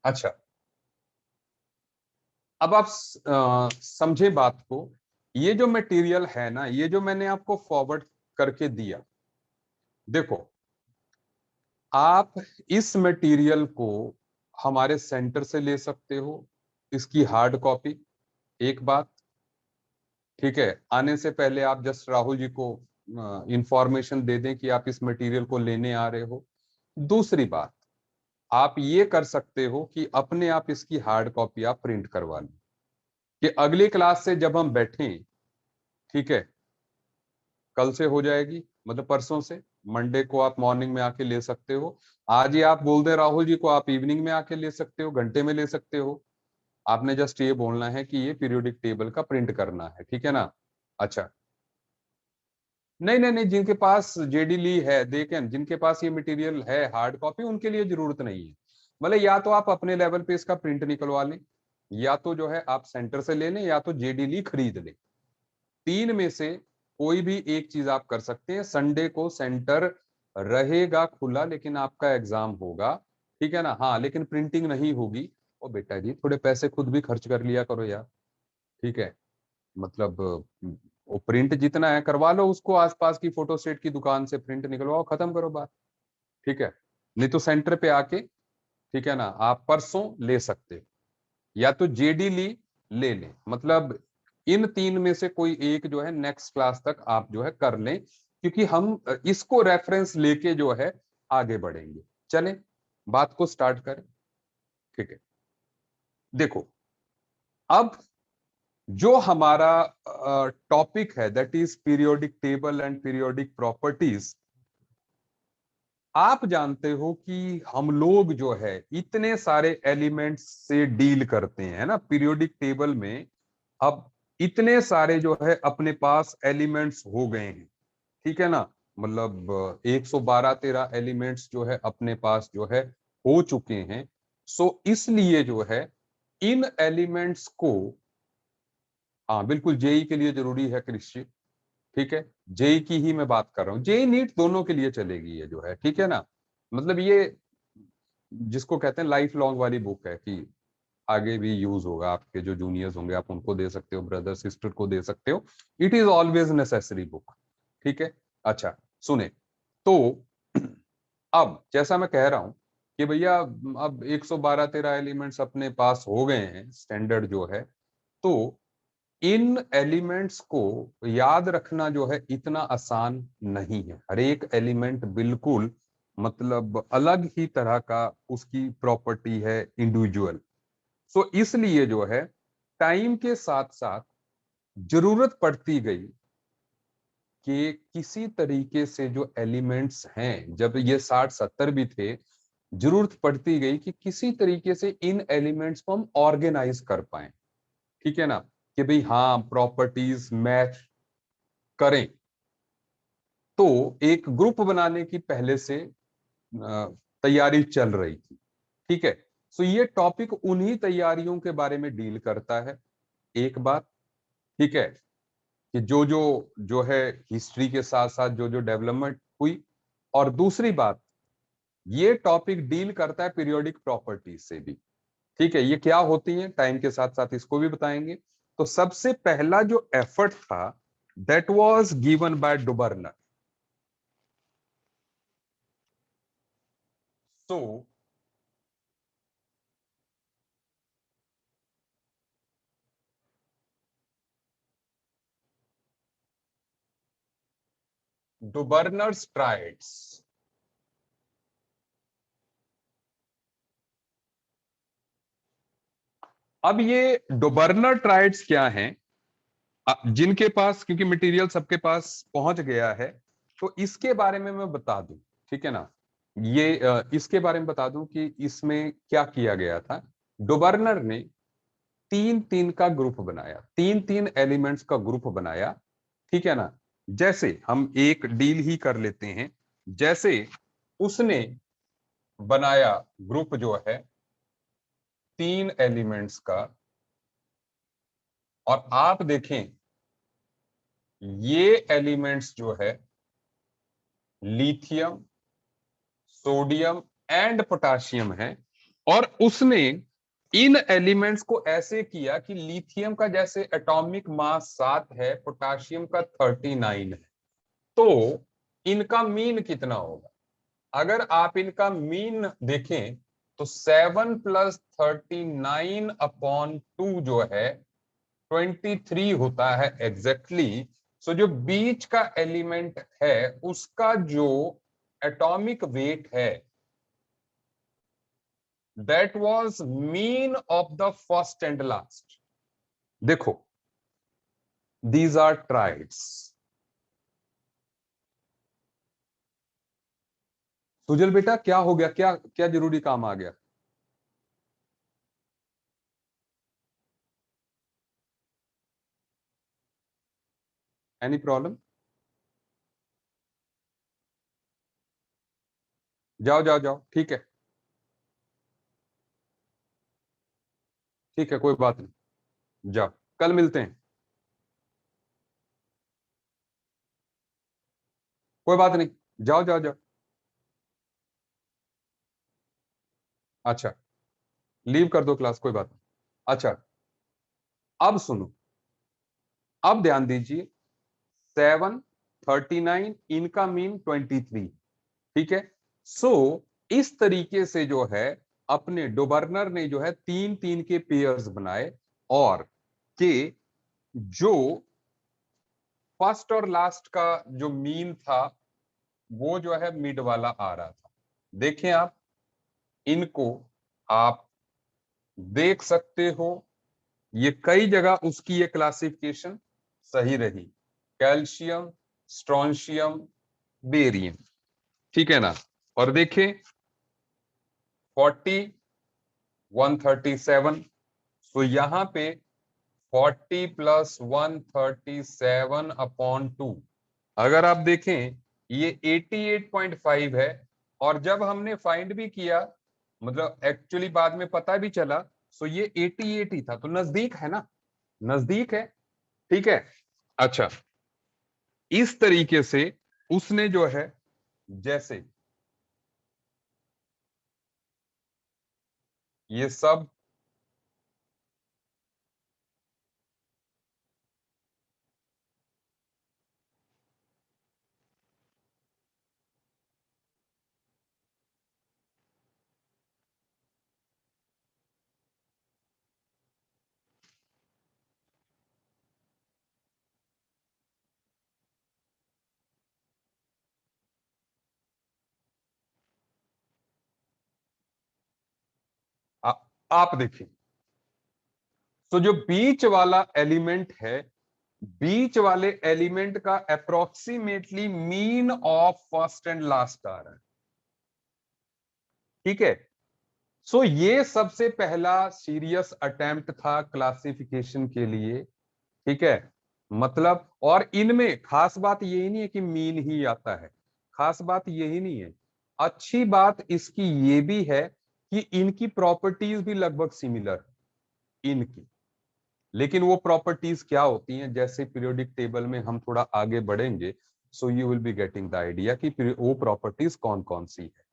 अच्छा, अब आप समझे बात को। ये जो मटेरियल है ना, ये जो मैंने आपको फॉरवर्ड करके दिया, देखो, आप इस मटेरियल को हमारे सेंटर से ले सकते हो, इसकी हार्ड कॉपी, एक बात। ठीक है, आने से पहले आप जस्ट राहुल जी को इंफॉर्मेशन दे दें कि आप इस मटेरियल को लेने आ रहे हो। दूसरी बात, आप ये कर सकते हो कि अपने आप इसकी हार्ड कॉपी आप प्रिंट करवा लें, कि अगली क्लास से जब हम बैठें, ठीक है, कल से हो जाएगी, मतलब परसों से, मंडे को आप मॉर्निंग में आके ले सकते हो। आज ही आप बोल दे राहुल जी को, आप इवनिंग में आके ले सकते हो, घंटे में ले सकते हो। आपने जस्ट ये बोलना है कि ये पीरियोडिक टेबल का प्रिंट करना है, ठीक है ना। अच्छा, नहीं नहीं नहीं, जिनके पास जेडी ली है, देखें, जिनके पास ये मटेरियल है हार्ड कॉपी, उनके लिए जरूरत नहीं है। मतलब या तो आप अपने लेवल पे इसका प्रिंट निकलवा लें, या तो जो है आप सेंटर से ले लें, या तो जेडी ली खरीद लें। तीन में से कोई भी एक चीज आप कर सकते हैं। संडे को सेंटर रहेगा खुला, लेकिन आपका एग्जाम होगा, ठीक है ना। हाँ, लेकिन प्रिंटिंग नहीं होगी। ओ बेटा जी, थोड़े पैसे खुद भी खर्च कर लिया करो यार, ठीक है। मतलब वो प्रिंट जितना है करवा लो, उसको आसपास की फोटोस्टेट की दुकान से प्रिंट निकलवाओ, खत्म करो बात, ठीक है। नहीं तो सेंटर पे आके, ठीक है ना, आप परसों ले सकते हो, या तो जेडी ली ले लें। मतलब इन तीन में से कोई एक जो है नेक्स्ट क्लास तक आप जो है कर लें, क्योंकि हम इसको रेफरेंस लेके जो है आगे बढ़ेंगे। चलें, बात को स्टार्ट करें, ठीक है। देखो, अब जो हमारा टॉपिक है, that is periodic table and periodic properties. आप जानते हो कि हम लोग जो है इतने सारे एलिमेंट्स से डील करते हैं, है ना, पीरियोडिक टेबल में। अब इतने सारे जो है अपने पास एलिमेंट्स हो गए हैं, ठीक है ना। मतलब 112-13 एलिमेंट्स जो है अपने पास जो है हो चुके हैं। सो इसलिए जो है इन एलिमेंट्स को, हाँ बिल्कुल, जेई के लिए जरूरी है कृषि, ठीक है। जेई की ही मैं बात कर रहा हूँ, जेई नीट दोनों के लिए चलेगी ये जो है, ठीक है ना। मतलब ये जिसको कहते हैं लाइफ लॉन्ग वाली बुक है, कि आगे भी यूज होगा, आपके जो जूनियर्स होंगे आप उनको दे सकते हो, ब्रदर सिस्टर को दे सकते हो। It is always necessary book, ठीक है। अच्छा, सुने तो, अब जैसा मैं कह रहा हूं कि भैया, अब 112-13 एलिमेंट्स अपने पास हो गए हैं, स्टैंडर्ड जो है। तो इन एलिमेंट्स को याद रखना जो है इतना आसान नहीं है। हर एक एलिमेंट बिल्कुल, मतलब अलग ही तरह का उसकी प्रॉपर्टी है, इंडिविजुअल। सो इसलिए जो है टाइम के साथ साथ जरूरत पड़ती गई कि किसी तरीके से जो एलिमेंट्स हैं, जब ये 60-70 भी थे, जरूरत पड़ती गई कि किसी तरीके से इन एलिमेंट्स को हम ऑर्गेनाइज कर पाए, ठीक है ना। कि भाई हाँ, प्रॉपर्टीज मैच करें। तो एक ग्रुप बनाने की पहले से तैयारी चल रही थी, ठीक है। सो ये टॉपिक उन्हीं तैयारियों के बारे में डील करता है, एक बात, ठीक है। कि जो जो जो है हिस्ट्री के साथ साथ जो जो डेवलपमेंट हुई। और दूसरी बात, ये टॉपिक डील करता है पीरियोडिक प्रॉपर्टीज से भी, ठीक है। ये क्या होती है, टाइम के साथ साथ इसको भी बताएंगे। तो सबसे पहला जो एफर्ट था, that was given by Dobereiner. So Dobereiner's triads. अब ये डुबर्नर ट्राइड्स क्या हैं, जिनके पास, क्योंकि मटेरियल सबके पास पहुंच गया है, तो इसके बारे में मैं बता दूं, ठीक है ना। ये इसके बारे में बता दूं कि इसमें क्या किया गया था। डुबर्नर ने तीन तीन का ग्रुप बनाया, तीन तीन एलिमेंट्स का ग्रुप बनाया, ठीक है ना। जैसे हम एक डील ही कर लेते हैं। जैसे उसने बनाया ग्रुप जो है तीन एलिमेंट्स का, और आप देखें ये एलिमेंट्स जो है लिथियम, सोडियम एंड पोटाशियम है। और उसने इन एलिमेंट्स को ऐसे किया कि लिथियम का जैसे एटॉमिक मास 7 है, पोटाशियम का 39 है, तो इनका मीन कितना होगा? अगर आप इनका मीन देखें तो 7 + 39/2 जो है 23 होता है एग्जैक्टली। सो जो बीच का एलिमेंट है उसका जो एटॉमिक वेट है, that was mean of the first and last. देखो, दीज आर ट्राइड्स। सुजल बेटा क्या हो गया, क्या क्या जरूरी काम आ गया? Any problem? जाओ जाओ जाओ, ठीक है, ठीक है, कोई बात नहीं, जाओ, कल मिलते हैं। कोई बात नहीं, जाओ जाओ जाओ। अच्छा, लीव कर दो क्लास, कोई बात नहीं। अच्छा, अब सुनो, अब ध्यान दीजिए। 7, 39, इनका मीन 23, ठीक है। सो इस तरीके से जो है अपने डोबर्नर ने जो है 3 3 के पेयर्स बनाए, और के जो फर्स्ट और लास्ट का जो मीन था वो जो है मिड वाला आ रहा था। देखें आप, इनको आप देख सकते हो, ये कई जगह उसकी ये क्लासिफिकेशन सही रही। कैल्शियम, स्ट्रोंशियम, बेरियम, ठीक है ना। और देखें 40, 137, तो यहां पे 40 + 137/2, अगर आप देखें ये 88.5 है। और जब हमने फाइंड भी किया, मतलब एक्चुअली बाद में पता भी चला, सो ये 88 ही था, तो नजदीक है ना, नजदीक है, ठीक है। अच्छा, इस तरीके से उसने जो है, जैसे ये सब आ, आप देखिए, तो जो बीच वाला एलिमेंट है, बीच वाले एलिमेंट का approximately mean of first and last आ रहा है, ठीक है। सो ये सबसे पहला सीरियस अटेम्प्ट था क्लासिफिकेशन के लिए, ठीक है। मतलब, और इनमें खास बात यही नहीं है कि मीन ही आता है, खास बात यही नहीं है, अच्छी बात इसकी ये भी है कि इनकी प्रॉपर्टीज भी लगभग सिमिलर इनकी। लेकिन वो प्रॉपर्टीज क्या होती हैं, जैसे पीरियोडिक टेबल में हम थोड़ा आगे बढ़ेंगे, so you will be getting the idea कि वो प्रॉपर्टीज कौन कौन सी है।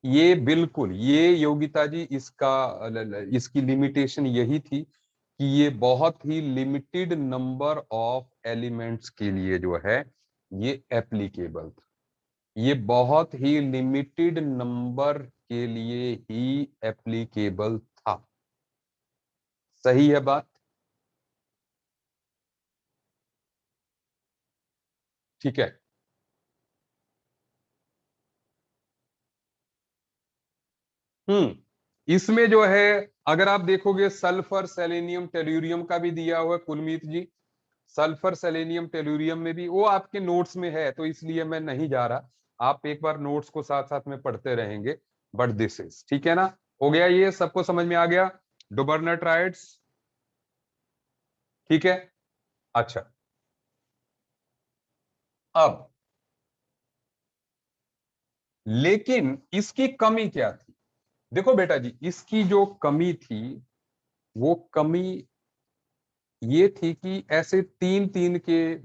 ये बिल्कुल, ये योगिता जी इसका इसकी लिमिटेशन यही थी कि ये बहुत ही लिमिटेड नंबर ऑफ एलिमेंट्स के लिए जो है ये एप्लीकेबल था। ये बहुत ही लिमिटेड नंबर के लिए ही एप्लीकेबल था। सही है बात? ठीक है। इसमें जो है, अगर आप देखोगे सल्फर, सेलेनियम, टेल्यूरियम का भी दिया हुआ है कुलमीत जी। सल्फर, सेलेनियम, टेल्यूरियम में भी, वो आपके नोट्स में है तो इसलिए मैं नहीं जा रहा, आप एक बार नोट्स को साथ साथ में पढ़ते रहेंगे। बट दिस इज ठीक है ना, हो गया, ये सबको समझ में आ गया? डोबर्नर ट्राइड्स, ठीक है। अच्छा, अब लेकिन इसकी कमी क्या थी? देखो बेटा जी, इसकी जो कमी थी वो कमी ये थी कि ऐसे 3 3 के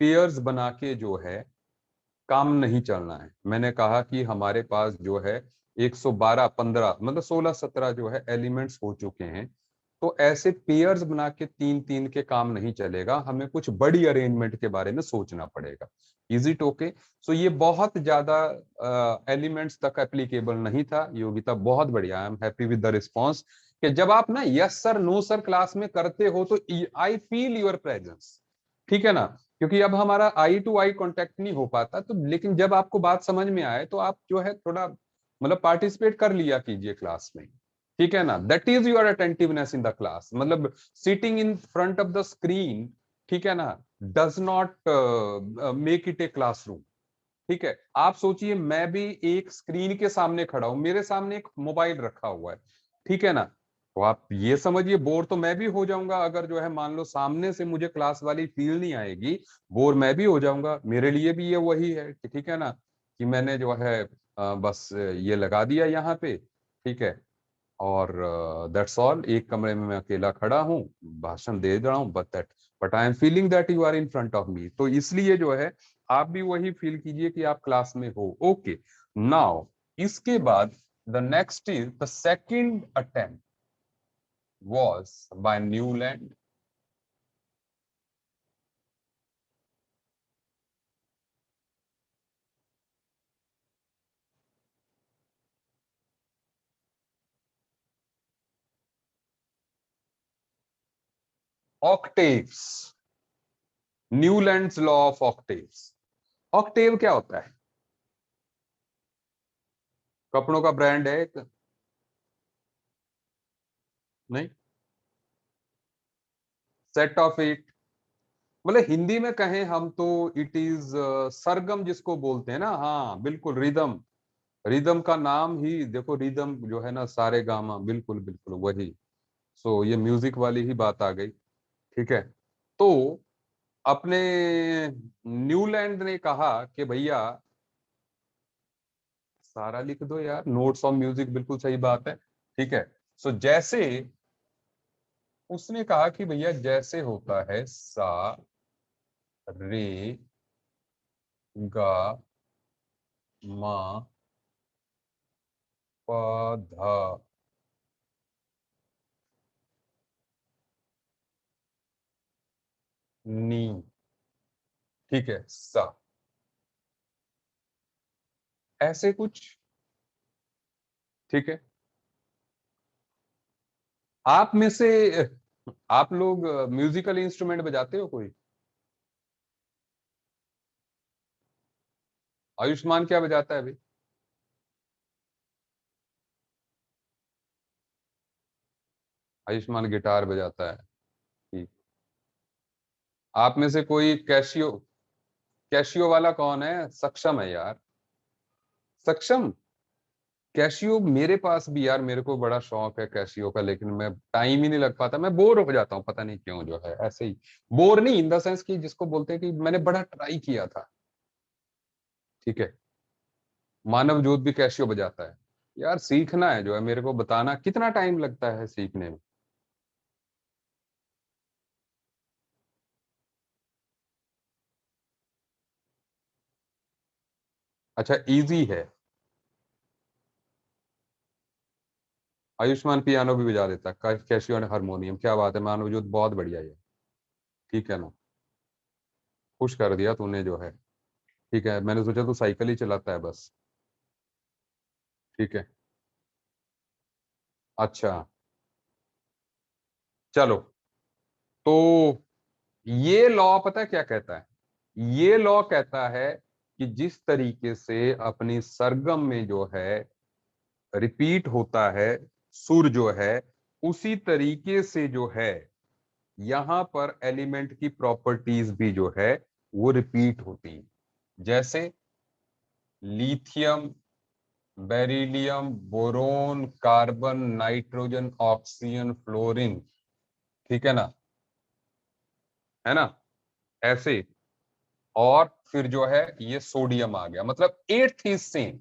पेयर्स बना के जो है काम नहीं चलना है। मैंने कहा कि हमारे पास जो है 112 15 मतलब 16 17 जो है एलिमेंट्स हो चुके हैं। तो ऐसे पेयर्स बना के तीन तीन के काम नहीं चलेगा, हमें कुछ बड़ी अरेंजमेंट के बारे में सोचना पड़ेगा। Is it okay? सो ये बहुत ज्यादा एलिमेंट्स तक एप्लीकेबल नहीं था। योगिता बहुत बढ़िया, I am happy with the response. कि जब आप ना yes sir no sir class में करते हो तो आई फील योर प्रेजेंस, ठीक है ना, क्योंकि अब हमारा आई टू आई कांटेक्ट नहीं हो पाता। तो लेकिन जब आपको बात समझ में आए तो आप जो है थोड़ा मतलब पार्टिसिपेट कर लिया कीजिए क्लास में, ठीक है ना। That is your attentiveness in the class. मतलब sitting in front of the screen, ठीक है ना, does not make it a classroom. ठीक है, आप सोचिए मैं भी एक स्क्रीन के सामने खड़ा हूं, मेरे सामने एक मोबाइल रखा हुआ है, ठीक है ना। तो आप ये समझिए बोर तो मैं भी हो जाऊंगा, अगर जो है मान लो सामने से मुझे क्लास वाली फील नहीं आएगी, बोर मैं भी हो जाऊंगा। मेरे लिए भी ये वही है कि ठीक है ना, कि मैंने जो है बस ये लगा दिया यहाँ पे, ठीक है, और दैट्स ऑल। एक कमरे में मैं अकेला खड़ा हूँ, भाषण दे रहा हूँ, but I am feeling that you are in front of me. तो इसलिए जो है आप भी वही फील कीजिए कि आप क्लास में हो। ओके, नाउ इसके बाद the next is the second attempt was by Newland. Octaves, Newlands law of octaves. Octave क्या होता है? कपड़ों का ब्रांड है एक? नहीं, सेट ऑफ एट। मतलब हिंदी में कहें हम तो इट इज सरगम जिसको बोलते हैं ना। हाँ बिल्कुल, रिदम। रिदम का नाम ही देखो, रिदम जो है ना, सारे गामा, बिल्कुल बिल्कुल वही। सो ये म्यूजिक वाली ही बात आ गई, ठीक है। तो अपने न्यूलैंड ने कहा कि भैया सारा लिख दो यार, नोट्स ऑन म्यूजिक, बिल्कुल सही बात है, ठीक है। सो जैसे उसने कहा कि भैया जैसे होता है सा रे गा मा पा धा नी, ठीक है, सा, ऐसे कुछ, ठीक है। आप में से आप लोग म्यूजिकल इंस्ट्रूमेंट बजाते हो कोई? आयुष्मान क्या बजाता है अभी? आयुष्मान गिटार बजाता है, ठीक। आप में से कोई कैशियो, कैशियो वाला कौन है? सक्षम है यार, सक्षम। कैशियो मेरे पास भी यार, मेरे को बड़ा शौक है कैशियो का, लेकिन मैं टाइम ही नहीं लग पाता, मैं बोर हो जाता हूँ, पता नहीं क्यों, जो है ऐसे ही। बोर नहीं इन द सेंस कि जिसको बोलते हैं कि मैंने बड़ा ट्राई किया था, ठीक है। मानव जोत भी कैशियो बजाता है। यार सीखना है, जो है मेरे को बताना कितना टाइम लगता है सीखने में। अच्छा, इजी है। आयुष्मान पियानो भी बजा देता है, कैशियो ने हारमोनियम, क्या बात है, मानव जोत बहुत बढ़िया है, ठीक है ना। खुश कर दिया तूने जो है, ठीक है। मैंने सोचा तू साइकिल ही चलाता है बस, ठीक है। अच्छा, चलो। तो ये लॉ पता है क्या कहता है? ये लॉ कहता है कि जिस तरीके से अपनी सरगम में जो है रिपीट होता है सुर जो है, उसी तरीके से जो है यहां पर एलिमेंट की प्रॉपर्टीज भी जो है वो रिपीट होती है। जैसे lithium, beryllium, boron, carbon, nitrogen, oxygen, fluorine, ठीक है ना, है ना, ऐसे। और फिर जो है ये सोडियम आ गया, मतलब एट्थ इज सेम।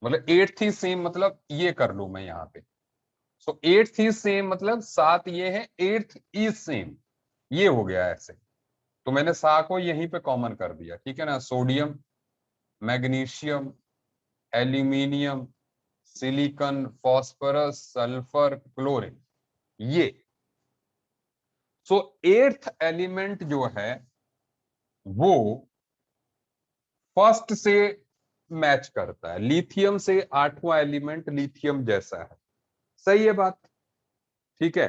मतलब एट्थ इज सेम मतलब ये कर लू मैं यहाँ पे। सो एट्थ इज सेम मतलब सात ये है, एट्थ इज सेम, ये हो गया ऐसे। तो मैंने सा को यहीं पे कॉमन कर दिया, ठीक है ना। Sodium, magnesium, aluminium, silicon, phosphorus, sulphur, chlorine, ये। सो एट्थ एलिमेंट जो है वो फर्स्ट से मैच करता है। लिथियम से आठवां एलिमेंट लिथियम जैसा है। सही है बात? ठीक है।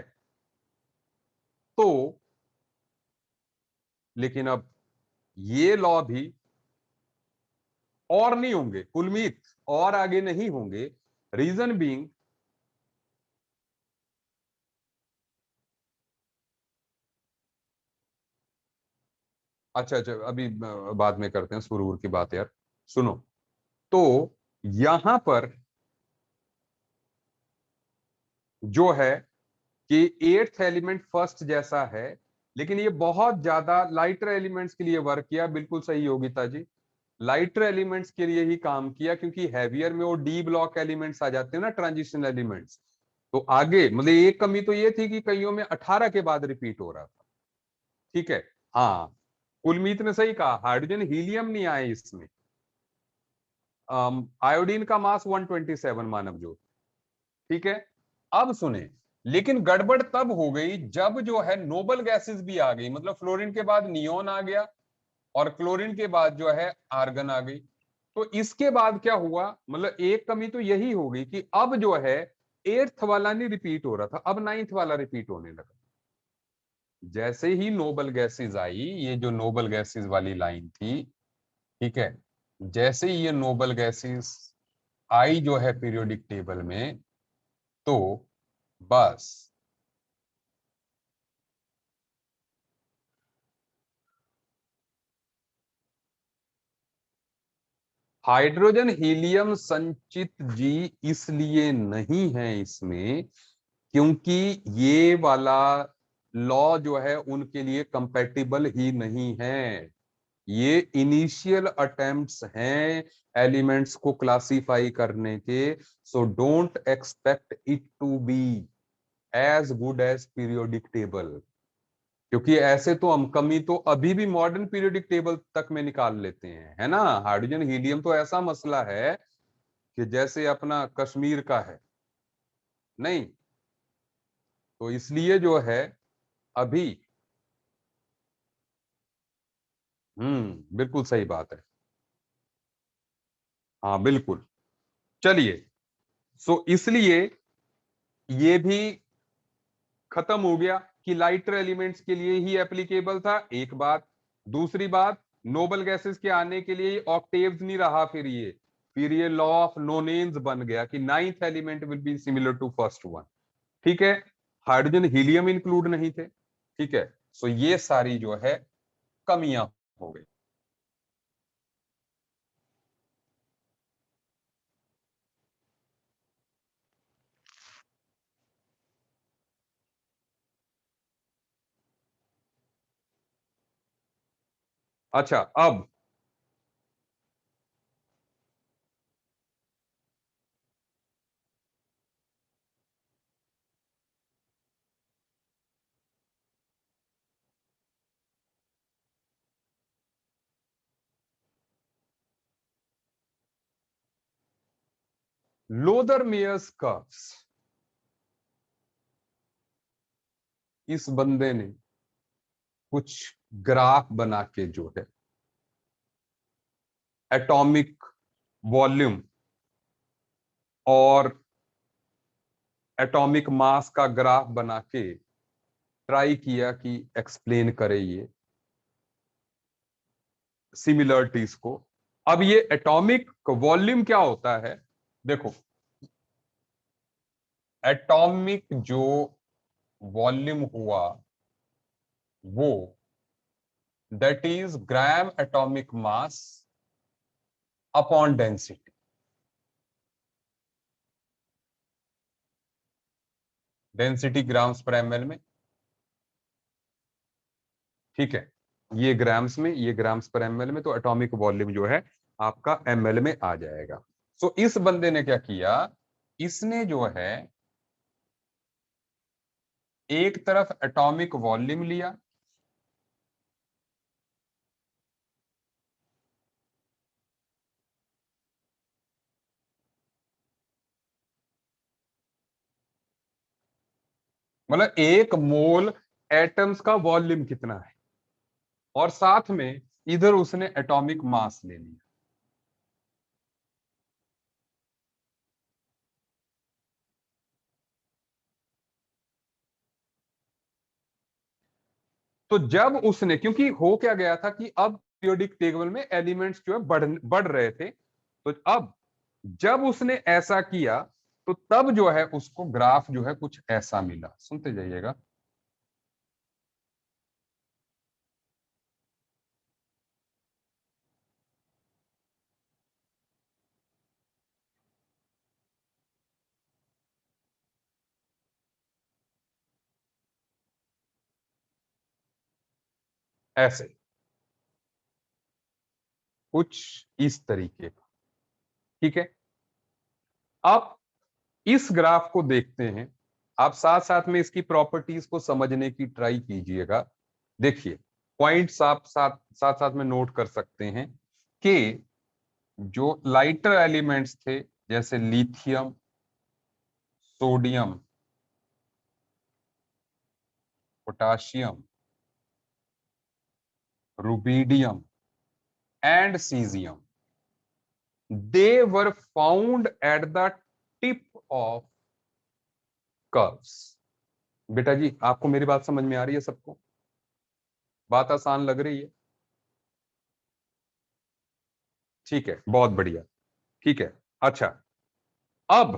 तो लेकिन अब ये लॉ भी और नहीं होंगे कुलमीत, और आगे नहीं होंगे। रीजन बीइंग, अच्छा अच्छा, अभी बाद में करते हैं सुरूर की बात यार। सुनो, तो यहां पर जो है कि एट्थ एलिमेंट फर्स्ट जैसा है, लेकिन ये बहुत ज्यादा लाइटर एलिमेंट्स के लिए वर्क किया। बिल्कुल सही योगिता जी, लाइटर एलिमेंट्स के लिए ही काम किया, क्योंकि हैवियर में वो डी ब्लॉक एलिमेंट्स आ जाते हैं ना, ट्रांजिशन एलिमेंट्स। तो आगे मतलब एक कमी तो ये थी कि कईयों में 18 के बाद रिपीट हो रहा था। ठीक है। हाँ, कुलमीत ने सही कहा, हाइड्रोजन हीलियम नहीं आए इसमें। आयोडीन का मास 127 मानव ज्योति। ठीक है। अब सुने, लेकिन गड़बड़ तब हो गई जब जो है नोबल गैसेस भी आ गई। मतलब फ्लोरीन के बाद नियोन आ गया, और क्लोरीन के बाद जो है आर्गन आ गई। तो इसके बाद क्या हुआ, मतलब एक कमी तो यही हो गई कि अब जो है एट्थ वाला नहीं रिपीट हो रहा था, अब नाइन्थ वाला रिपीट होने लगा। जैसे ही नोबल गैसेस आई, ये जो नोबल गैसेस वाली लाइन थी, ठीक है, जैसे ही ये नोबल गैसेस आई जो है पीरियोडिक टेबल में, तो बस हाइड्रोजन हीलियम संचित जी इसलिए नहीं है इसमें, क्योंकि ये वाला लॉ जो है उनके लिए कंपैटिबल ही नहीं है। ये इनिशियल अटेम्प्ट्स हैं एलिमेंट्स को क्लासिफाई करने के। So don't expect it to be as good as periodic table, क्योंकि ऐसे तो हम कमी तो अभी भी मॉडर्न पीरियोडिक टेबल तक में निकाल लेते हैं, है ना। हाइड्रोजन हीलियम तो ऐसा मसला है कि जैसे अपना कश्मीर का है, नहीं। तो इसलिए जो है अभी, बिल्कुल सही बात है। हाँ बिल्कुल। चलिए, सो इसलिए ये भी खत्म हो गया कि लाइटर एलिमेंट्स के लिए ही एप्लीकेबल था, एक बात। दूसरी बात, नोबल गैसेस के आने के लिए ऑक्टेव्स नहीं रहा, फिर ये लॉ ऑफ नोनेन्स बन गया कि ninth element will be similar to first one. ठीक है। हाइड्रोजन हीलियम इंक्लूड नहीं थे। ठीक है। सो ये सारी जो है कमियां हो गई। अच्छा, अब लोदर मेयर्स कर्व्स, इस बंदे ने कुछ ग्राफ बना के जो है एटॉमिक वॉल्यूम और एटॉमिक मास का ग्राफ बना के ट्राई किया कि एक्सप्लेन करे ये सिमिलरिटीज को। अब ये एटॉमिक वॉल्यूम क्या होता है, देखो, एटॉमिक जो वॉल्यूम हुआ वो, that is gram atomic mass upon density. Density grams पर एमएल में। ठीक है, ये ग्राम्स में, ये ग्राम्स पर एमएल में, तो एटॉमिक वॉल्यूम जो है आपका एमएल में आ जाएगा। सो इस बंदे ने क्या किया, इसने जो है एक तरफ एटॉमिक वॉल्यूम लिया, मतलब एक मोल एटम्स का वॉल्यूम कितना है, और साथ में इधर उसने एटॉमिक मास ले लिया। तो जब उसने, क्योंकि हो क्या गया था कि अब पीरियोडिक टेबल में एलिमेंट्स जो है बढ़ रहे थे, तो अब जब उसने ऐसा किया तो तब जो है उसको ग्राफ जो है कुछ ऐसा मिला, सुनते जाइएगा। ऐसे कुछ इस तरीके का। ठीक है, अब इस ग्राफ को देखते हैं, आप साथ साथ में इसकी प्रॉपर्टीज को समझने की ट्राई कीजिएगा। देखिए, पॉइंट्स आप साथ साथ साथ में नोट कर सकते हैं कि जो लाइटर एलिमेंट्स थे, जैसे lithium, sodium, potassium, rubidium and caesium, they were found at the tip of curves। बेटा जी, आपको मेरी बात समझ में आ रही है? सबको बात आसान लग रही है? ठीक है, बहुत बढ़िया। ठीक है, अच्छा, अब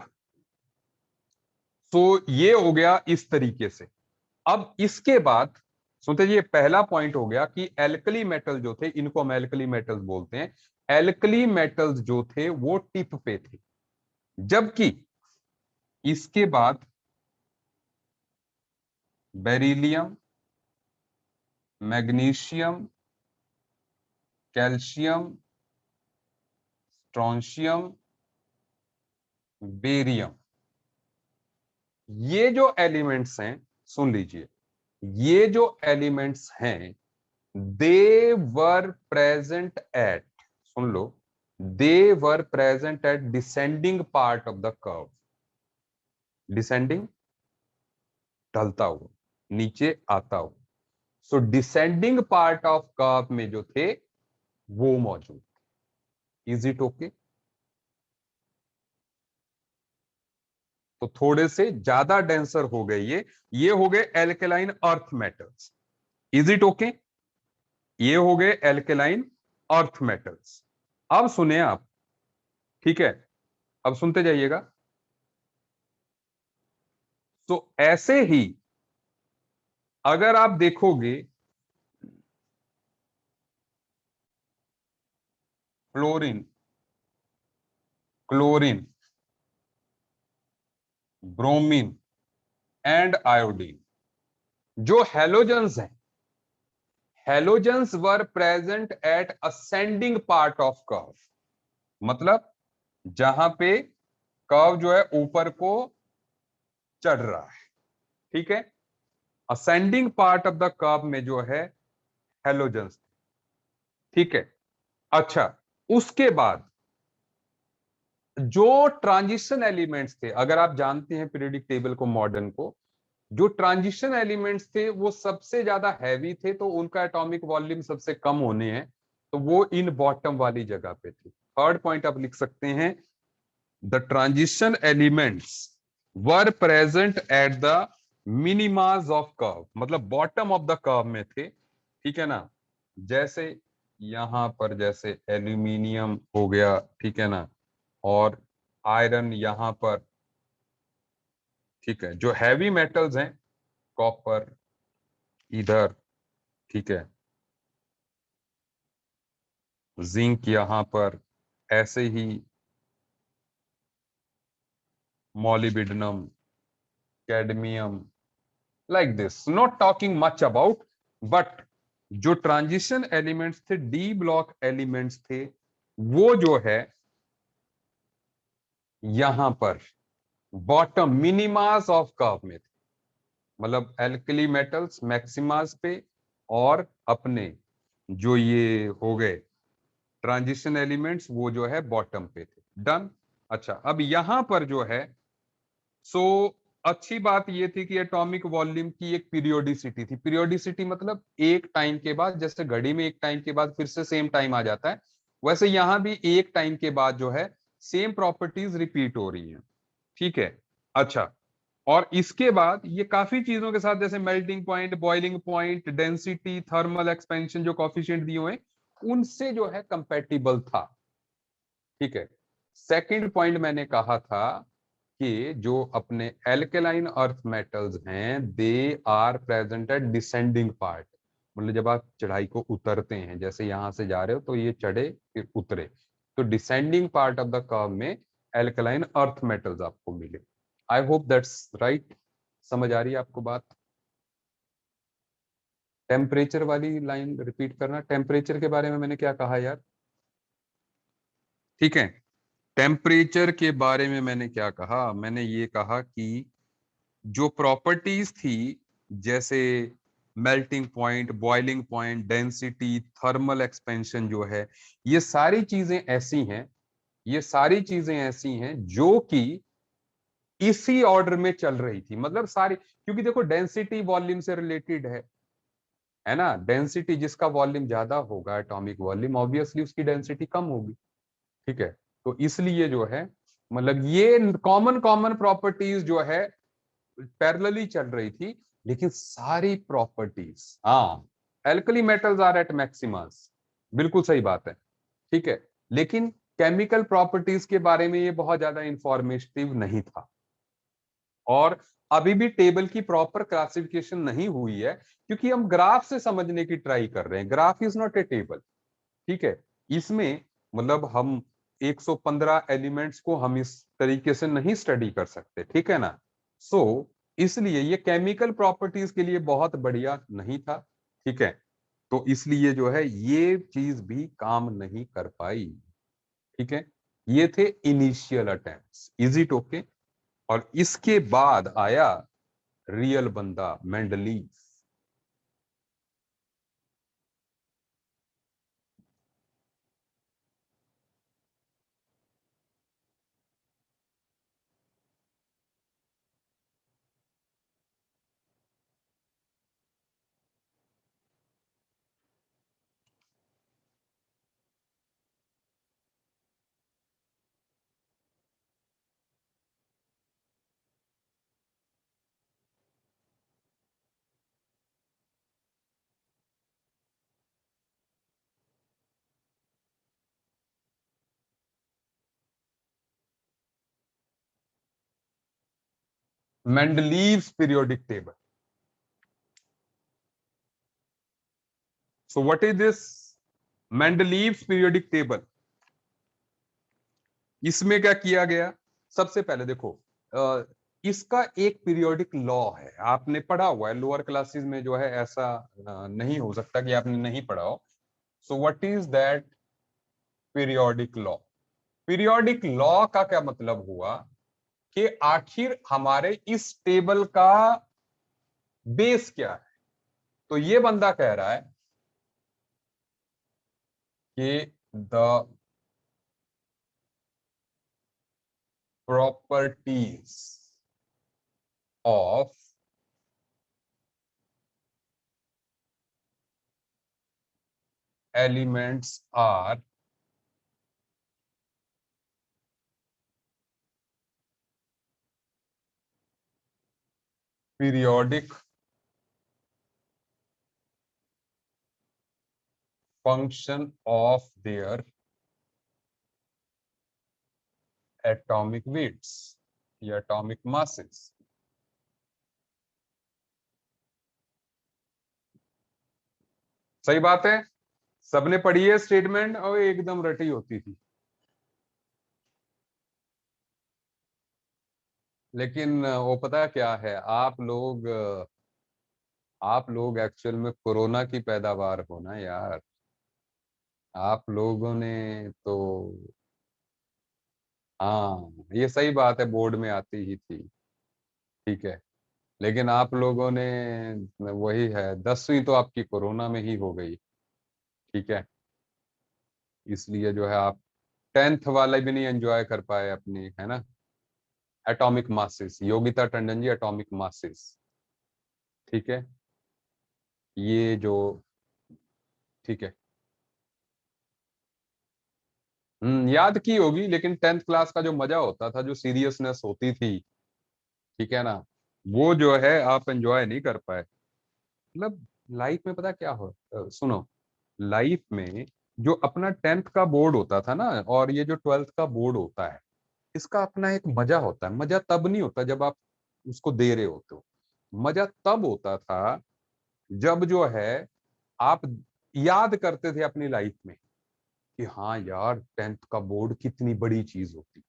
तो ये हो गया इस तरीके से। अब इसके बाद सुनते जी, ये पहला पॉइंट हो गया कि एल्कली मेटल जो थे, इनको हम एल्कली मेटल्स बोलते हैं, एल्कली मेटल्स जो थे वो टिप पे थे। जबकि इसके बाद beryllium, magnesium, calcium, strontium, barium, ये जो एलिमेंट्स हैं, सुन लीजिए, ये जो एलिमेंट्स हैं, दे वर प्रेजेंट एट, सुन लो, they were present at descending part of the curve. Descending, ढलता हुआ, नीचे आता हुआ। So descending part of curve में जो थे वो मौजूद। Is it okay? तो थोड़े से ज्यादा डेंसर हो गए ये हो गए alkaline earth metals. Is it okay? ये हो गए एल्केलाइन अर्थ मेटल्स। अब सुने आप, ठीक है, अब सुनते जाइएगा। तो ऐसे ही अगर आप देखोगे, fluorine, chlorine, bromine and iodine, जो हेलोजन्स हैं, halogens were present eight ascending part of curve. मतलब जहां पे कर्व जो है ऊपर को चढ़ रहा है, ठीक है, ascending part of the curve में जो है हेलोजन्स, ठीक है। अच्छा, उसके बाद जो ट्रांजिशन एलिमेंट्स थे, अगर आप जानते हैं पीरियोडिक टेबल को, मॉडर्न को, जो ट्रांजिशन एलिमेंट्स थे वो सबसे ज्यादा हैवी थे, तो उनका एटॉमिक वॉल्यूम सबसे कम होने हैं, तो वो इन बॉटम वाली जगह पे थे। थर्ड पॉइंट आप लिख सकते हैं, the transition elements were present at the minimas of curve, मतलब बॉटम ऑफ द कर्व में थे, ठीक है ना। जैसे यहां पर जैसे एल्यूमिनियम हो गया, ठीक है ना, और आयरन यहां पर, ठीक है, जो हैवी मेटल्स हैं, कॉपर इधर, ठीक है, जिंक यहां पर, ऐसे ही molybdenum, cadmium, like this, not talking much about, but जो ट्रांजिशन एलिमेंट्स थे, डी ब्लॉक एलिमेंट्स थे, वो जो है यहां पर बॉटम मिनिमास ऑफ कर्व में थे। मतलब एल्कली मेटल्स मैक्सिमास पे, और अपने जो ये हो गए ट्रांजिशन एलिमेंट्स वो जो है बॉटम पे थे। डन। अच्छा, अब यहां पर जो है, सो अच्छी बात ये थी कि एटॉमिक वॉल्यूम की एक पीरियोडिसिटी थी। पीरियोडिसिटी मतलब एक टाइम के बाद, जैसे घड़ी में एक टाइम के बाद फिर से सेम टाइम आ जाता है, वैसे यहां भी एक टाइम के बाद जो है सेम प्रॉपर्टीज रिपीट हो रही हैं। ठीक है। अच्छा, और इसके बाद ये काफी चीजों के साथ, जैसे melting point, boiling point, density, thermal expansion, जो कॉफिशिएंट दिए हुए हैं उनसे जो है कंपैटिबल था। ठीक है। सेकंड पॉइंट मैंने कहा था कि जो अपने एल्केलाइन अर्थ मेटल्स हैं they are present at descending part, मतलब जब आप चढ़ाई को उतरते हैं, जैसे यहां से जा रहे हो तो ये चढ़े फिर उतरे, तो descending part of the curve में एल्केलाइन अर्थ मेटल्स आपको मिले। I hope that's right. समझ आ रही है आपको बात? टेम्परेचर वाली लाइन रिपीट करना। टेम्परेचर के बारे में मैंने क्या कहा यार? ठीक है, टेम्परेचर के बारे में मैंने क्या कहा? मैंने ये कहा कि जो प्रॉपर्टीज थी, जैसे melting point, boiling point, density, thermal expansion जो है, ये सारी चीजें ऐसी हैं, ये सारी चीजें ऐसी हैं जो कि इसी ऑर्डर में चल रही थी। मतलब सारी, क्योंकि देखो डेंसिटी वॉल्यूम से रिलेटेड है ना। डेंसिटी, जिसका वॉल्यूम ज्यादा होगा, एटॉमिक वॉल्यूम, ऑब्वियसली उसकी डेंसिटी कम होगी। ठीक है। तो इसलिए जो है, मतलब ये कॉमन कॉमन प्रॉपर्टीज जो है पैरेलली चल रही थी। लेकिन सारी प्रॉपर्टीज, हाँ, alkali metals are at maximus, बिल्कुल सही बात है। ठीक है। लेकिन केमिकल प्रॉपर्टीज के बारे में ये बहुत ज्यादा इंफॉर्मेटिव नहीं था, और अभी भी टेबल की प्रॉपर क्लासिफिकेशन नहीं हुई है, क्योंकि हम ग्राफ से समझने की ट्राई कर रहे हैं। Graph is not a table. ठीक है। इसमें मतलब हम 115 एलिमेंट्स को हम इस तरीके से नहीं स्टडी कर सकते। ठीक है ना। सो इसलिए ये केमिकल प्रॉपर्टीज के लिए बहुत बढ़िया नहीं था। ठीक है। तो इसलिए जो है ये चीज भी काम नहीं कर पाई। ठीक है। ये थे initial attempts. Is it okay? और इसके बाद आया रियल बंदा, Mendeleev. Mendeleev's periodic table. So what is this Mendeleev's periodic table? इसमें क्या किया गया? सबसे पहले देखो, इसका एक पीरियोडिक लॉ है, आपने पढ़ा हुआ है लोअर क्लासेस में, जो है ऐसा नहीं हो सकता कि आपने नहीं पढ़ा हो। So what is that periodic law? Periodic law का क्या मतलब हुआ कि आखिर हमारे इस टेबल का बेस क्या है? तो ये बंदा कह रहा है कि the properties of elements are periodic function of their atomic weights या atomic masses। सही बात है। सबने पढ़ी है स्टेटमेंट और एकदम रटी होती थी। लेकिन वो पता क्या है, आप लोग एक्चुअल में कोरोना की पैदावार हो ना यार। आप लोगों ने तो, हाँ ये सही बात है, बोर्ड में आती ही थी। ठीक है। लेकिन आप लोगों ने, वही है, 10वीं तो आपकी कोरोना में ही हो गई। ठीक है। इसलिए जो है आप 10th वाला भी नहीं एंजॉय कर पाए अपनी, है ना। Atomic masses, Yogita Tandon ji, atomic masses. ठीक है, ये जो, ठीक है। याद की होगी, लेकिन 10th क्लास का जो मजा होता था, जो सीरियसनेस होती थी, ठीक है ना, वो जो है आप एंजॉय नहीं कर पाए। मतलब लाइफ में पता क्या सुनो, लाइफ में जो अपना 10th का बोर्ड होता था ना, और ये जो 12th का बोर्ड होता है, इसका अपना एक मजा होता है। मजा तब नहीं होता जब आप उसको दे रहे होते हो, मजा तब होता था जब जो है आप याद करते थे अपनी लाइफ में कि हाँ यार, 10th का बोर्ड कितनी बड़ी चीज होती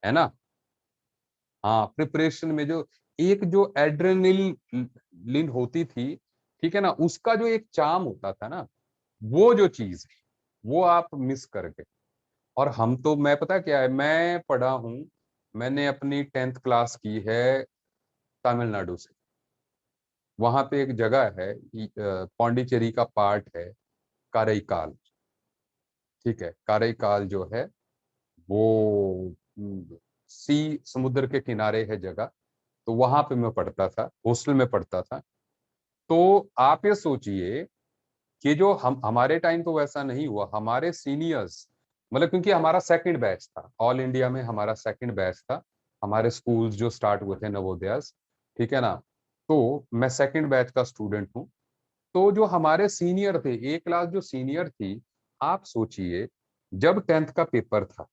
है ना। हाँ, प्रिपरेशन में जो एक जो एड्रेनलिन होती थी, ठीक है ना, उसका जो एक चार्म होता था ना, वो जो चीज है, वो आप मिस कर गए। और हम तो, मैं पता क्या है, मैं पढ़ा हूँ, मैंने अपनी 10th क्लास की है तमिलनाडु से। वहां पे एक जगह है, पौंडीचेरी का पार्ट है, काराईकाल। ठीक है, काराईकाल जो है वो सी समुद्र के किनारे है जगह। तो वहां पे मैं पढ़ता था, हॉस्टल में पढ़ता था। तो आप ये सोचिए कि जो हम, हमारे टाइम तो वैसा नहीं हुआ, हमारे सीनियर्स, मतलब क्योंकि हमारा सेकंड बैच था, ऑल इंडिया में हमारा सेकंड बैच था, हमारे स्कूल्स जो स्टार्ट हुए थे नवोदयास, ठीक है ना। तो मैं सेकंड बैच का स्टूडेंट हूँ। तो जो हमारे सीनियर थे, एक क्लास जो सीनियर थी, आप सोचिए, जब 10th का पेपर था,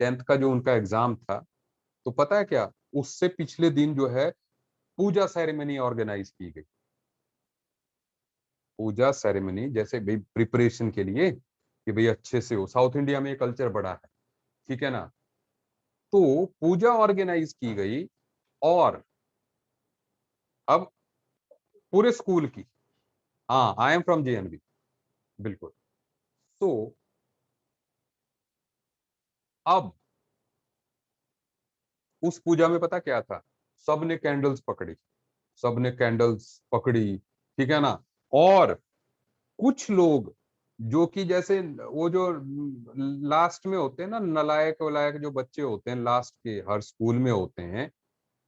10th का जो उनका एग्जाम था, तो पता है क्या, उससे पिछले दिन जो है पूजा सेरेमनी ऑर्गेनाइज की गई। पूजा सेरेमनी, जैसे भाई प्रिपरेशन के लिए कि भाई अच्छे से हो, साउथ इंडिया में ये कल्चर बड़ा है, ठीक है ना। तो पूजा ऑर्गेनाइज की गई, और अब पूरे स्कूल की, हाँ, आई एम फ्रॉम जेएनवी, बिल्कुल। तो अब उस पूजा में पता क्या था, सबने कैंडल्स पकड़ी, सबने कैंडल्स पकड़ी, ठीक है ना। और कुछ लोग जो कि जैसे वो जो लास्ट में होते हैं ना, नलायक वलायक जो बच्चे होते हैं, लास्ट के हर स्कूल में होते हैं।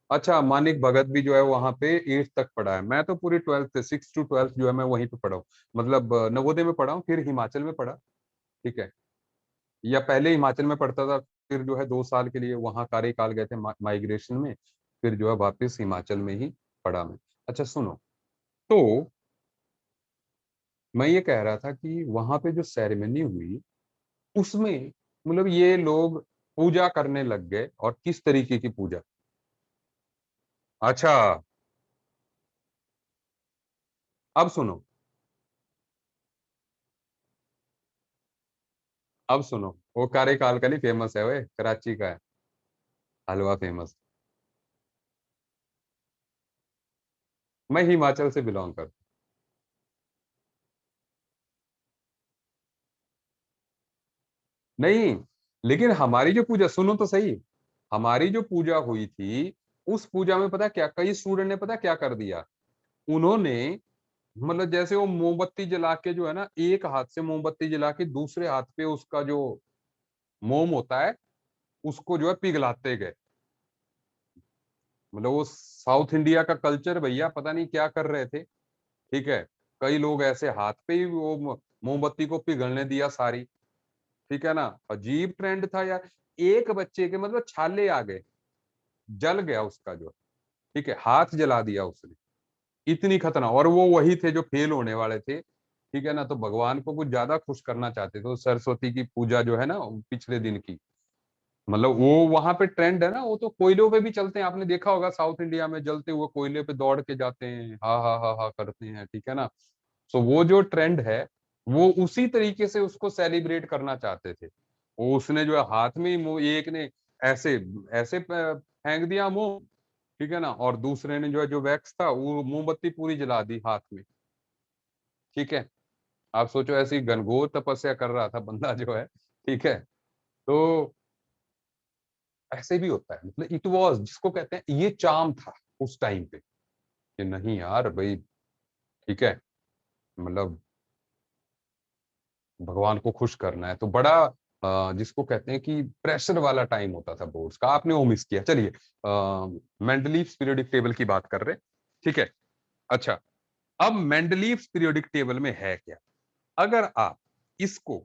अच्छा, मानिक भगत भी जो है वहां पे 8th तक पढ़ा है, मैं तो पूरी 12th से 6 to 12 जो है मैं वहीं पे पढ़ा हूँ। मतलब नवोदय में पढ़ा हूँ, फिर हिमाचल में पढ़ा, ठीक है। या पहले हिमाचल में पढ़ता था, फिर जो है 2 साल के लिए वहां कार्यकाल गए थे माइग्रेशन में, फिर जो है वापस हिमाचल में ही पढ़ा मैं। अच्छा सुनो, तो मैं ये कह रहा था कि वहां पे जो सेरेमनी हुई, उसमें मतलब ये लोग पूजा करने लग गए, और किस तरीके की पूजा। अच्छा, अब सुनो, अब सुनो, वो कार्यकाल का नहीं फेमस है, वे कराची का है, हलवा फेमस। मैं हिमाचल से बिलोंग करता हूं। नहीं, लेकिन हमारी जो पूजा, सुनो तो सही, हमारी जो पूजा हुई थी, उस पूजा में पता क्या, कई स्टूडेंट ने पता क्या कर दिया, उन्होंने, मतलब जैसे वो मोमबत्ती जला के जो है ना, एक हाथ से मोमबत्ती जला के दूसरे हाथ पे उसका जो मोम होता है, उसको जो है पिघलाते गए। मतलब वो साउथ इंडिया का कल्चर भैया, पता नहीं क्या कर रहे थे, ठीक है। कई लोग ऐसे हाथ पे ही वो मोमबत्ती को पिघलने दिया सारी, ठीक है ना। अजीब ट्रेंड था यार। एक बच्चे के मतलब छाले आ गए, जल गया उसका जो, ठीक है, हाथ जला दिया उसने। इतनी खतरनाक, और वो वही थे जो फेल होने वाले थे, ठीक है ना। तो भगवान को कुछ ज्यादा खुश करना चाहते थे, तो सरस्वती की पूजा जो है ना पिछले दिन की, मतलब वो वहां पे ट्रेंड है ना, वो तो कोयलों पे भी चलते हैं, आपने देखा होगा साउथ इंडिया में जलते हुए कोयले पे दौड़ के जाते हैं, हा हा हा हा करते हैं, ठीक है ना। सो वो जो ट्रेंड है, वो उसी तरीके से उसको सेलिब्रेट करना चाहते थे। वो उसने जो है हाथ में ही एक ने ऐसे ऐसे फेंक दिया मुंह, ठीक है ना, और दूसरे ने जो है, जो वैक्स था, वो मोमबत्ती पूरी जला दी हाथ में, ठीक है। आप सोचो, ऐसी घनघोर तपस्या कर रहा था बंदा जो है, ठीक है। तो ऐसे भी होता है, मतलब इट वाज, जिसको कहते हैं, ये चार्म था उस टाइम पे कि नहीं यार भाई, ठीक है, मतलब भगवान को खुश करना है, तो बड़ा जिसको कहते हैं कि प्रेशर वाला टाइम होता था बोर्ड्स का, आपने वो मिस किया। चलिए मेंडलीव्स पीरियोडिक टेबल की बात कर रहे हैं, ठीक है। अच्छा, अब मेंडलीव्स पीरियोडिक टेबल में है क्या? अगर आप इसको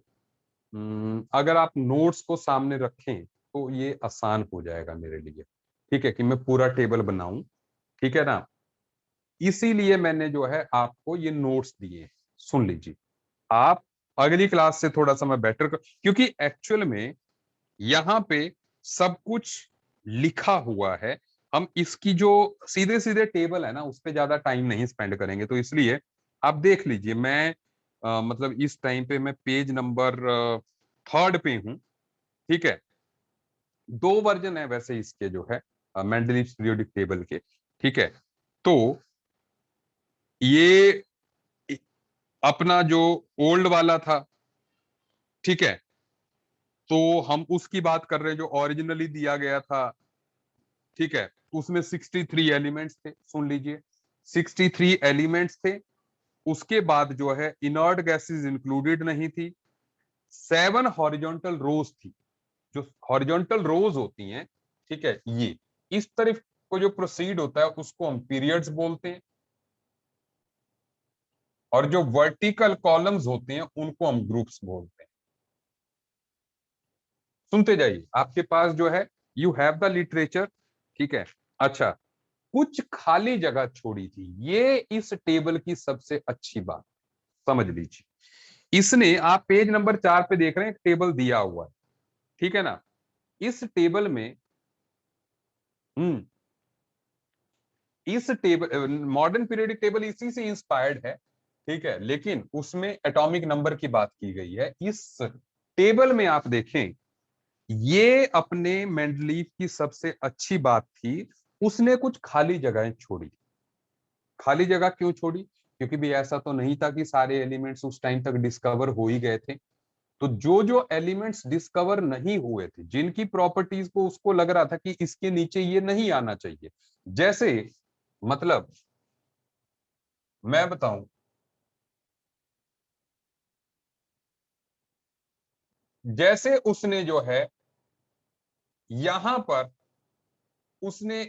अगर आप नोट्स को सामने रखें तो ये आसान हो जाएगा मेरे लिए, ठीक है, कि मैं पूरा टेबल बनाऊं, ठीक है ना। इसीलिए मैंने जो है आपको ये नोट्स दिए, सुन लीजिए। आप अगली क्लास से थोड़ा सा मैं बेटर कर, क्योंकि एक्चुअल में यहाँ पे सब कुछ लिखा हुआ है। हम इसकी जो सीधे सीधे टेबल है ना, उस पे ज्यादा टाइम नहीं स्पेंड करेंगे, तो इसलिए आप देख लीजिए। मैं मतलब इस टाइम पे मैं पेज नंबर 3 पे हूं, ठीक है। 2 वर्जन है वैसे इसके जो है मेंडलीव्स पीरियोडिक टेबल के, ठीक है। तो ये अपना जो ओल्ड वाला था, ठीक है, तो हम उसकी बात कर रहे हैं जो ओरिजिनली दिया गया था, ठीक है। उसमें 63 एलिमेंट्स थे, सुन लीजिए, 63 एलिमेंट्स थे। उसके बाद जो है इनर्ट गैसेस इंक्लूडेड नहीं थी। 7 हॉरिजॉन्टल रोज थी। जो हॉरिजॉन्टल रोज होती हैं, ठीक है, ये इस तरफ को जो प्रोसीड होता है उसको हम पीरियड्स बोलते हैं, और जो वर्टिकल कॉलम्स होते हैं उनको हम ग्रुप्स बोलते हैं। सुनते जाइए, आपके पास जो है यू हैव द लिटरेचर, ठीक है। अच्छा, कुछ खाली जगह छोड़ी थी, ये इस टेबल की सबसे अच्छी बात, समझ लीजिए। इसने, आप पेज नंबर 4 पे देख रहे हैं, एक टेबल दिया हुआ है, ठीक है ना। इस टेबल में हम्म इस टेबल, मॉडर्न पीरियोडिक टेबल इसी से इंस्पायर्ड है, ठीक है, लेकिन उसमें एटॉमिक नंबर की बात की गई है। इस टेबल में आप देखें, ये अपने मेंडलीव की सबसे अच्छी बात थी, उसने कुछ खाली जगहें छोड़ी। खाली जगह क्यों छोड़ी? क्योंकि भी ऐसा तो नहीं था कि सारे एलिमेंट्स उस टाइम तक डिस्कवर हो ही गए थे। तो जो जो एलिमेंट्स डिस्कवर नहीं हुए थे, जिनकी प्रॉपर्टीज को उसको लग रहा था कि इसके नीचे ये नहीं आना चाहिए, जैसे, मतलब मैं बताऊं, जैसे उसने जो है यहां पर उसने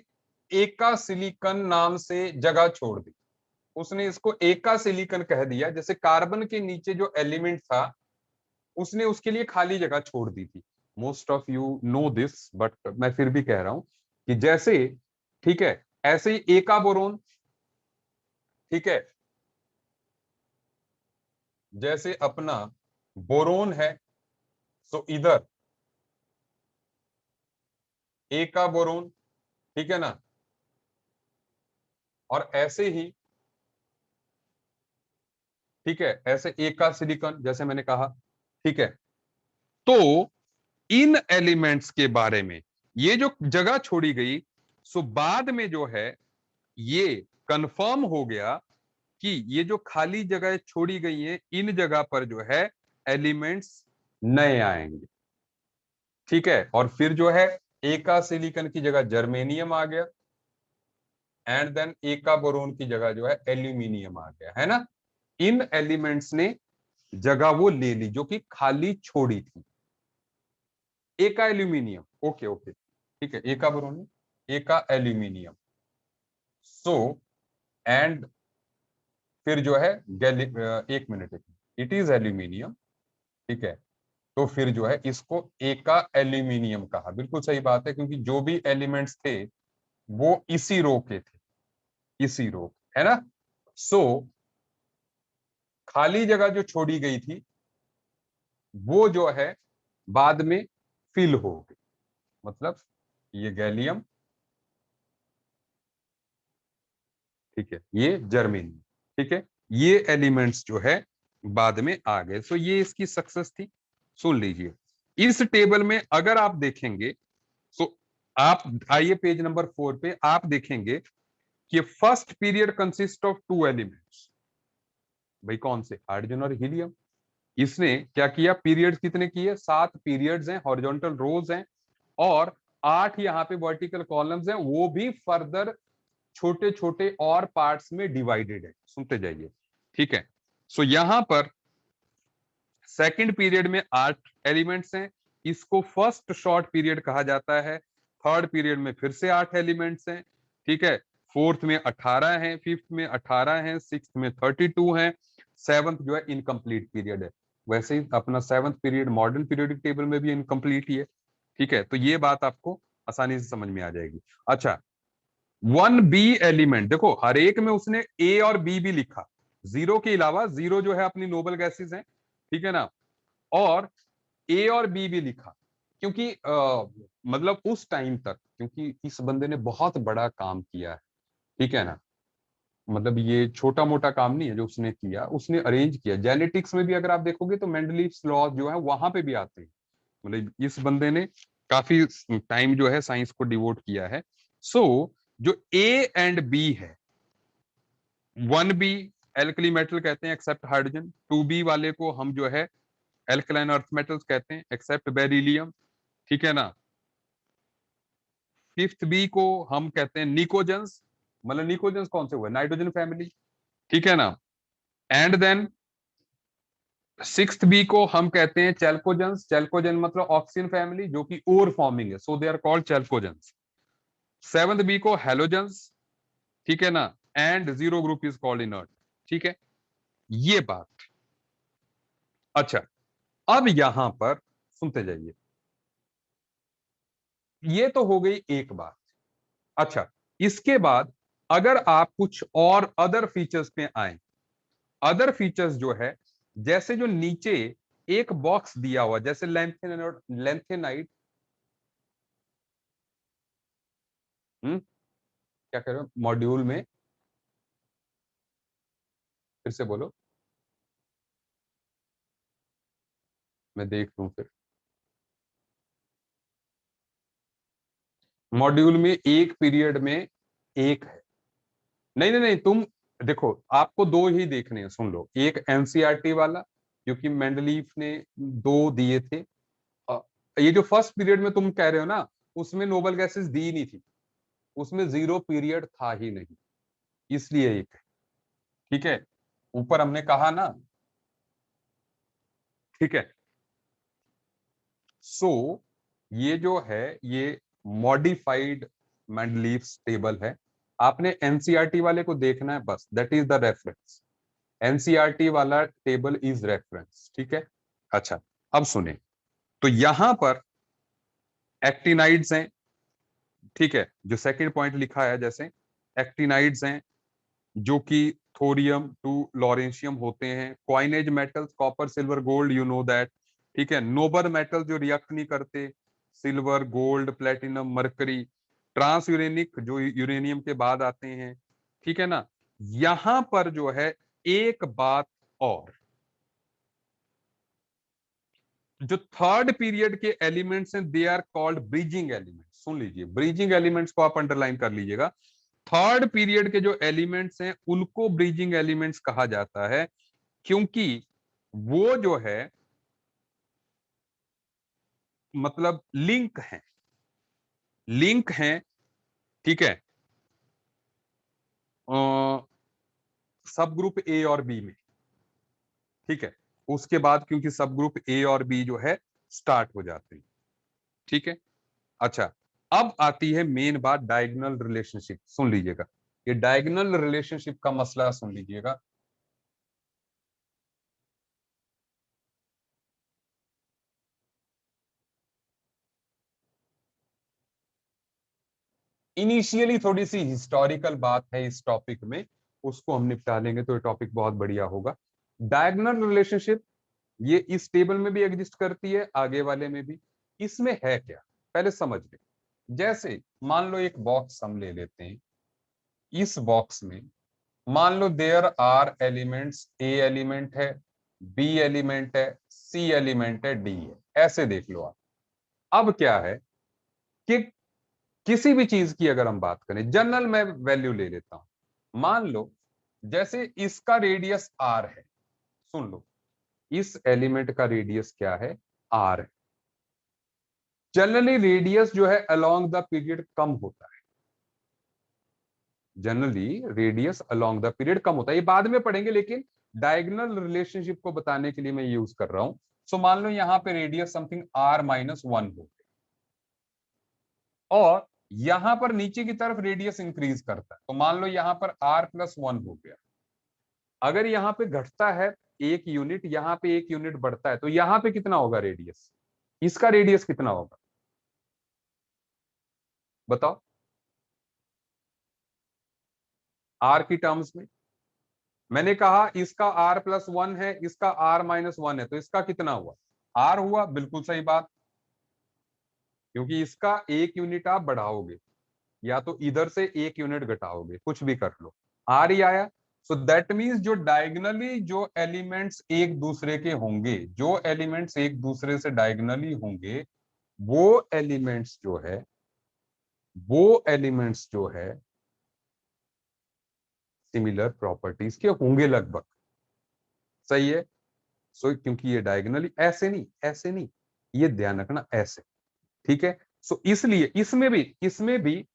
एका सिलिकन नाम से जगह छोड़ दी। उसने इसको एका सिलिकन कह दिया। जैसे कार्बन के नीचे जो एलिमेंट था, उसने उसके लिए खाली जगह छोड़ दी थी। Most of you know this, but मैं फिर भी कह रहा हूं कि जैसे, ठीक है, ऐसे ही एका बोरोन, ठीक है, जैसे अपना बोरोन है, तो इधर एका बोरोन, ठीक है ना, और ऐसे ही, ठीक है, ऐसे एका सिलिकॉन जैसे मैंने कहा, ठीक है। तो इन एलिमेंट्स के बारे में ये जो जगह छोड़ी गई, सो बाद में जो है ये कंफर्म हो गया कि ये जो खाली जगह छोड़ी गई है, इन जगह पर जो है एलिमेंट्स नए आएंगे, ठीक है। और फिर जो है एका सिलिकॉन की जगह जर्मेनियम आ गया, एंड देन एका बोरोन की जगह जो है एल्यूमिनियम आ गया, है ना। इन एलिमेंट्स ने जगह वो ले ली जो कि खाली छोड़ी थी। एका एल्यूमिनियम, ओके ओके, ठीक है, एका बोरोन, एका एल्यूमिनियम, सो एंड फिर जो है एक मिनट, इट इज एल्यूमिनियम, ठीक है। तो फिर जो है इसको एका एल्यूमिनियम कहा, बिल्कुल सही बात है, क्योंकि जो भी एलिमेंट्स थे वो इसी रो के थे, इसी रो, है ना। सो खाली जगह जो छोड़ी गई थी वो जो है बाद में फिल हो गई। मतलब ये गैलियम, ठीक है, ये जर्मेनियम, ठीक है, ये एलिमेंट्स जो है बाद में आ गए। सो ये इसकी सक्सेस थी। सुन लीजिए, इस टेबल में अगर आप देखेंगे, तो आप आइए पेज नंबर 4 पे, आप देखेंगे कि first period consist of 2 elements. भाई कौन से? हाइड्रोजन और हीलियम। इसने क्या किया? पीरियड्स कितने किए? 7 पीरियड्स हैं, हॉरिजॉन्टल रोज हैं, और 8 यहाँ पे वर्टिकल कॉलम्स हैं, वो भी फर्दर छोटे छोटे और पार्ट्स में डिवाइडेड है। सुनते जाइए, ठीक है। सो यहां पर सेकंड पीरियड में 8 एलिमेंट्स हैं, इसको फर्स्ट शॉर्ट पीरियड कहा जाता है। थर्ड पीरियड में फिर से 8 एलिमेंट्स हैं, ठीक है। फोर्थ में 18 हैं, फिफ्थ में 18 हैं, सिक्स्थ में 32 हैं, सेवंथ जो है इनकम्प्लीट पीरियड है। वैसे ही अपना seventh period modern periodic table में भी इनकम्प्लीट ही है, ठीक है। तो ये बात आपको आसानी से समझ में आ जाएगी। अच्छा, 1B एलिमेंट, देखो हर एक में उसने ए और बी भी लिखा, जीरो के अलावा, जीरो जो है अपनी नोबल गैसेस हैं, ठीक है ना, और ए और बी भी लिखा, क्योंकि मतलब उस टाइम तक, क्योंकि इस बंदे ने बहुत बड़ा काम किया है, ठीक है ना। मतलब ये छोटा मोटा काम नहीं है जो उसने किया, उसने अरेंज किया। जेनेटिक्स में भी अगर आप देखोगे तो मेंडलीव्स लॉ जो है वहां पे भी आते हैं। मतलब इस बंदे ने काफी टाइम जो है साइंस को डिवोट किया है। सो जो ए एंड बी है, 1B एल्कली मेटल कहते हैं एक्सेप्ट हाइड्रोजन, 2B वाले को हम जो है एल्कलाइन अर्थ मेटल्स कहते हैं एक्सेप्ट बेरिलियम, ठीक है ना। फिफ्थ बी को हम कहते हैं निकोजेंस, मतलब निकोजेंस कौन से हुए, नाइट्रोजन फैमिली, ठीक है ना। एंड देन सिक्स्थ बी को हम कहते हैं चैल्कोजेंस, चैल्कोजेन मतलब ऑक्सीजन फैमिली जो कि ओर फॉर्मिंग है, so they are called chalcogens. Seventh B को हेलोजेंस, ठीक है ना। And zero group is called inert, ठीक है, ये बात। अच्छा, अब यहां पर सुनते जाइए, ये तो हो गई एक बात। अच्छा, इसके बाद अगर आप कुछ और अदर फीचर्स पे आए, अदर फीचर्स जो है, जैसे जो नीचे एक बॉक्स दिया हुआ, जैसे लेंथेनाइट, क्या कह रहे हो मॉड्यूल में, फिर से बोलो, मैं देख लूं फिर। मॉड्यूल में एक पीरियड में एक है, नहीं नहीं नहीं, तुम देखो आपको दो ही देखने हैं, सुन लो, एक एनसीईआरटी वाला क्योंकि मेंडलीफ ने दो दिए थे। अ, ये जो फर्स्ट पीरियड में तुम कह रहे हो ना, उसमें नोबल गैसेस दी नहीं थी, उसमें जीरो पीरियड था ही नहीं, इसलिए एक है, ठीक है। ऊपर हमने कहा ना, ठीक है। सो ये जो है ये मॉडिफाइड मेंडलीव्स टेबल है। आपने एनसीईआरटी वाले को देखना है बस, that is the reference. NCERT वाला टेबल इज रेफरेंस, ठीक है। अच्छा, अब सुने, तो यहां पर एक्टिनाइड्स हैं, ठीक है, जो सेकंड पॉइंट लिखा है, जैसे एक्टिनाइड्स हैं जो कि थोरियम टू लॉरेंशियम होते हैं। Coinage metals copper silver gold, you know that, ठीक है। नोबल मेटल जो रिएक्ट नहीं करते, silver gold platinum mercury. Transuranic जो यूरेनियम के बाद आते हैं, ठीक है ना। यहां पर जो है एक बात और, जो थर्ड पीरियड के एलिमेंट्स हैं they are called bridging elements. सुन लीजिए, ब्रिजिंग एलिमेंट्स को आप अंडरलाइन कर लीजिएगा। थर्ड पीरियड के जो एलिमेंट्स हैं उनको ब्रिजिंग एलिमेंट्स कहा जाता है, क्योंकि वो जो है मतलब लिंक है, लिंक है, ठीक है, सब ग्रुप ए और बी में, ठीक है। उसके बाद क्योंकि सब ग्रुप ए और बी जो है स्टार्ट हो जाते हैं, ठीक है। अच्छा, अब आती है मेन बात, डायगोनल रिलेशनशिप। सुन लीजिएगा, ये डायगोनल रिलेशनशिप का मसला सुन लीजिएगा। इनिशियली थोड़ी सी हिस्टोरिकल बात है इस टॉपिक में, उसको हम निपटा लेंगे तो ये टॉपिक बहुत बढ़िया होगा। डायगोनल रिलेशनशिप ये इस टेबल में भी एग्जिस्ट करती है, आगे वाले में भी। इसमें है क्या, पहले समझ ले। जैसे मान लो एक बॉक्स हम ले लेते हैं, इस बॉक्स में मान लो there are elements, A element है, बी एलिमेंट है, सी एलिमेंट है, डी है, ऐसे देख लो आप। अब क्या है कि किसी भी चीज की अगर हम बात करें, जनरल मैं वैल्यू ले लेता हूं, मान लो जैसे इसका रेडियस आर है, सुन लो, इस एलिमेंट का रेडियस क्या है, आर है। जनरली रेडियस जो है अलोंग द पीरियड कम होता है, generally radius along the period कम होता है, ये बाद में पढ़ेंगे, लेकिन डायगोनल रिलेशनशिप को बताने के लिए मैं यूज कर रहा हूं। सो मान लो यहाँ पे रेडियस समथिंग r-1 हो, और यहां पर नीचे की तरफ रेडियस इंक्रीज करता है, तो मान लो यहाँ पर r+1 हो गया। अगर यहाँ पे घटता है 1 यूनिट, यहाँ पे 1 यूनिट बढ़ता है, तो यहाँ पे कितना होगा रेडियस? इसका रेडियस कितना होगा बताओ r की टर्म्स में? मैंने कहा इसका r+1 है, इसका r-1 है, तो इसका कितना हुआ? r हुआ, बिल्कुल सही बात, क्योंकि इसका 1 यूनिट आप बढ़ाओगे या तो इधर से 1 यूनिट घटाओगे, कुछ भी कर लो, r ही आया। सो दैट मीन्स जो डायगनली जो एलिमेंट्स एक दूसरे के होंगे, जो एलिमेंट्स एक दूसरे से डायगनली होंगे, वो एलिमेंट्स जो है, वो एलिमेंट्स जो है सिमिलर प्रॉपर्टीज के होंगे लगभग, सही है। सो क्योंकि ये डायगनली, ऐसे नहीं, ऐसे नहीं, ये ध्यान रखना, ऐसे, ठीक है। सो इसलिए इसमें भी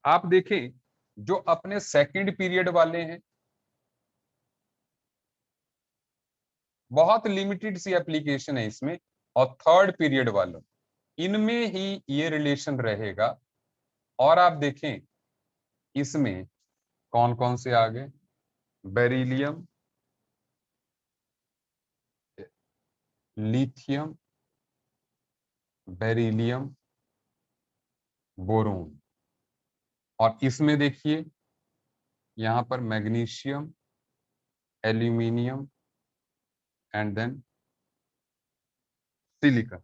आप देखें, जो अपने सेकंड पीरियड वाले हैं, बहुत लिमिटेड सी एप्लीकेशन है इसमें, और थर्ड पीरियड वालों, इनमें ही ये रिलेशन रहेगा। और आप देखें इसमें कौन कौन से आ गए, बेरिलियम, लिथियम, बेरिलियम, बोरोन, और इसमें देखिए यहां पर magnesium, aluminium and then silicon.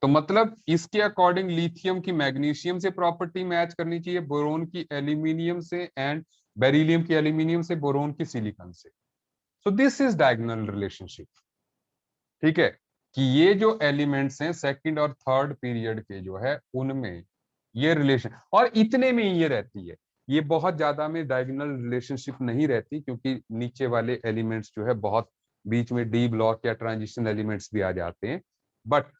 तो मतलब इसके अकॉर्डिंग लिथियम की मैग्नीशियम से प्रॉपर्टी मैच करनी चाहिए, बोरोन की एल्यूमिनियम से, एंड बेरिलियम की एल्यूमिनियम से, बोरोन की सिलिकॉन से। So this is diagonal relationship, ठीक है, कि ये जो एलिमेंट्स हैं सेकंड और थर्ड पीरियड के जो है, उनमें ये रिलेशन, और इतने में ही ये रहती है, ये बहुत ज्यादा में डायगोनल रिलेशनशिप नहीं रहती, क्योंकि नीचे वाले एलिमेंट्स जो है बहुत बीच में डी ब्लॉक या ट्रांजिशन एलिमेंट्स भी आ जाते हैं। बट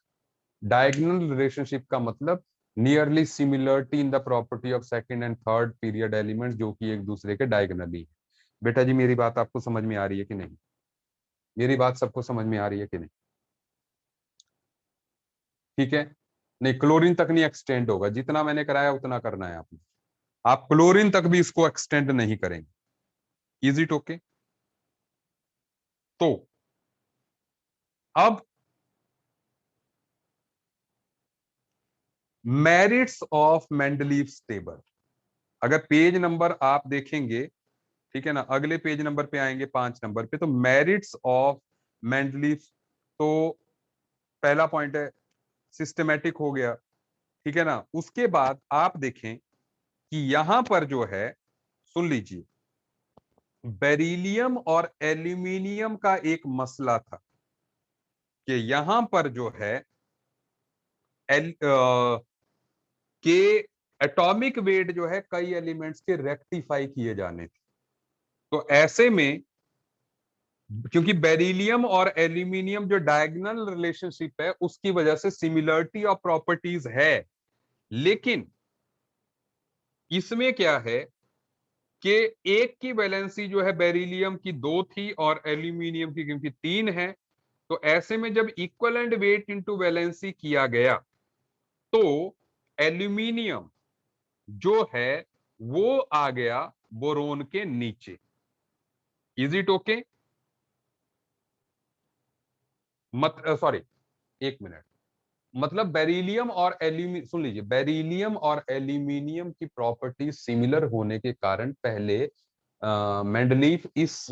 डायगोनल रिलेशनशिप का मतलब nearly similarity in the property of second and third period elements, जो कि एक दूसरे के डायगोनली है। बेटा जी मेरी बात आपको समझ में आ रही है कि नहीं? मेरी बात सबको समझ में आ रही है कि नहीं? ठीक है, नहीं क्लोरीन तक नहीं एक्सटेंड होगा, जितना मैंने कराया उतना करना है आपने, आप क्लोरीन तक भी इसको एक्सटेंड नहीं करेंगे। Is it okay? तो अब मेरिट्स ऑफ मेंडलीव्स टेबल, अगर पेज नंबर आप देखेंगे, ठीक है ना, अगले पेज नंबर पे आएंगे 5 नंबर पे, तो मेरिट्स ऑफ मेंडलीव्स, तो पहला पॉइंट है सिस्टमेटिक हो गया, ठीक है ना। उसके बाद आप देखें कि यहां पर जो है, सुन लीजिए, बेरिलियम और एल्यूमिनियम का एक मसला था कि यहां पर जो है के एटॉमिक वेट जो है कई एलिमेंट्स के रेक्टिफाई किए जाने थे। तो ऐसे में, क्योंकि बेरिलियम और एल्यूमिनियम जो डायगोनल रिलेशनशिप है, उसकी वजह से सिमिलरिटी ऑफ प्रॉपर्टीज है, लेकिन इसमें क्या है कि एक की वैलेंसी जो है बेरिलियम की 2 थी और एल्यूमिनियम की क्योंकि 3 है, तो ऐसे में जब इक्वलेंट वेट इनटू वैलेंसी किया गया, तो एल्यूमिनियम जो है वो आ गया बोरोन के नीचे। Is it okay? मत सॉरी, एक मिनट, मतलब बेरिलियम और एल्यूमिनियम, सुन लीजिए, बेरिलियम और एल्यूमिनियम की प्रॉपर्टी सिमिलर होने के कारण पहले मेंडलीफ इस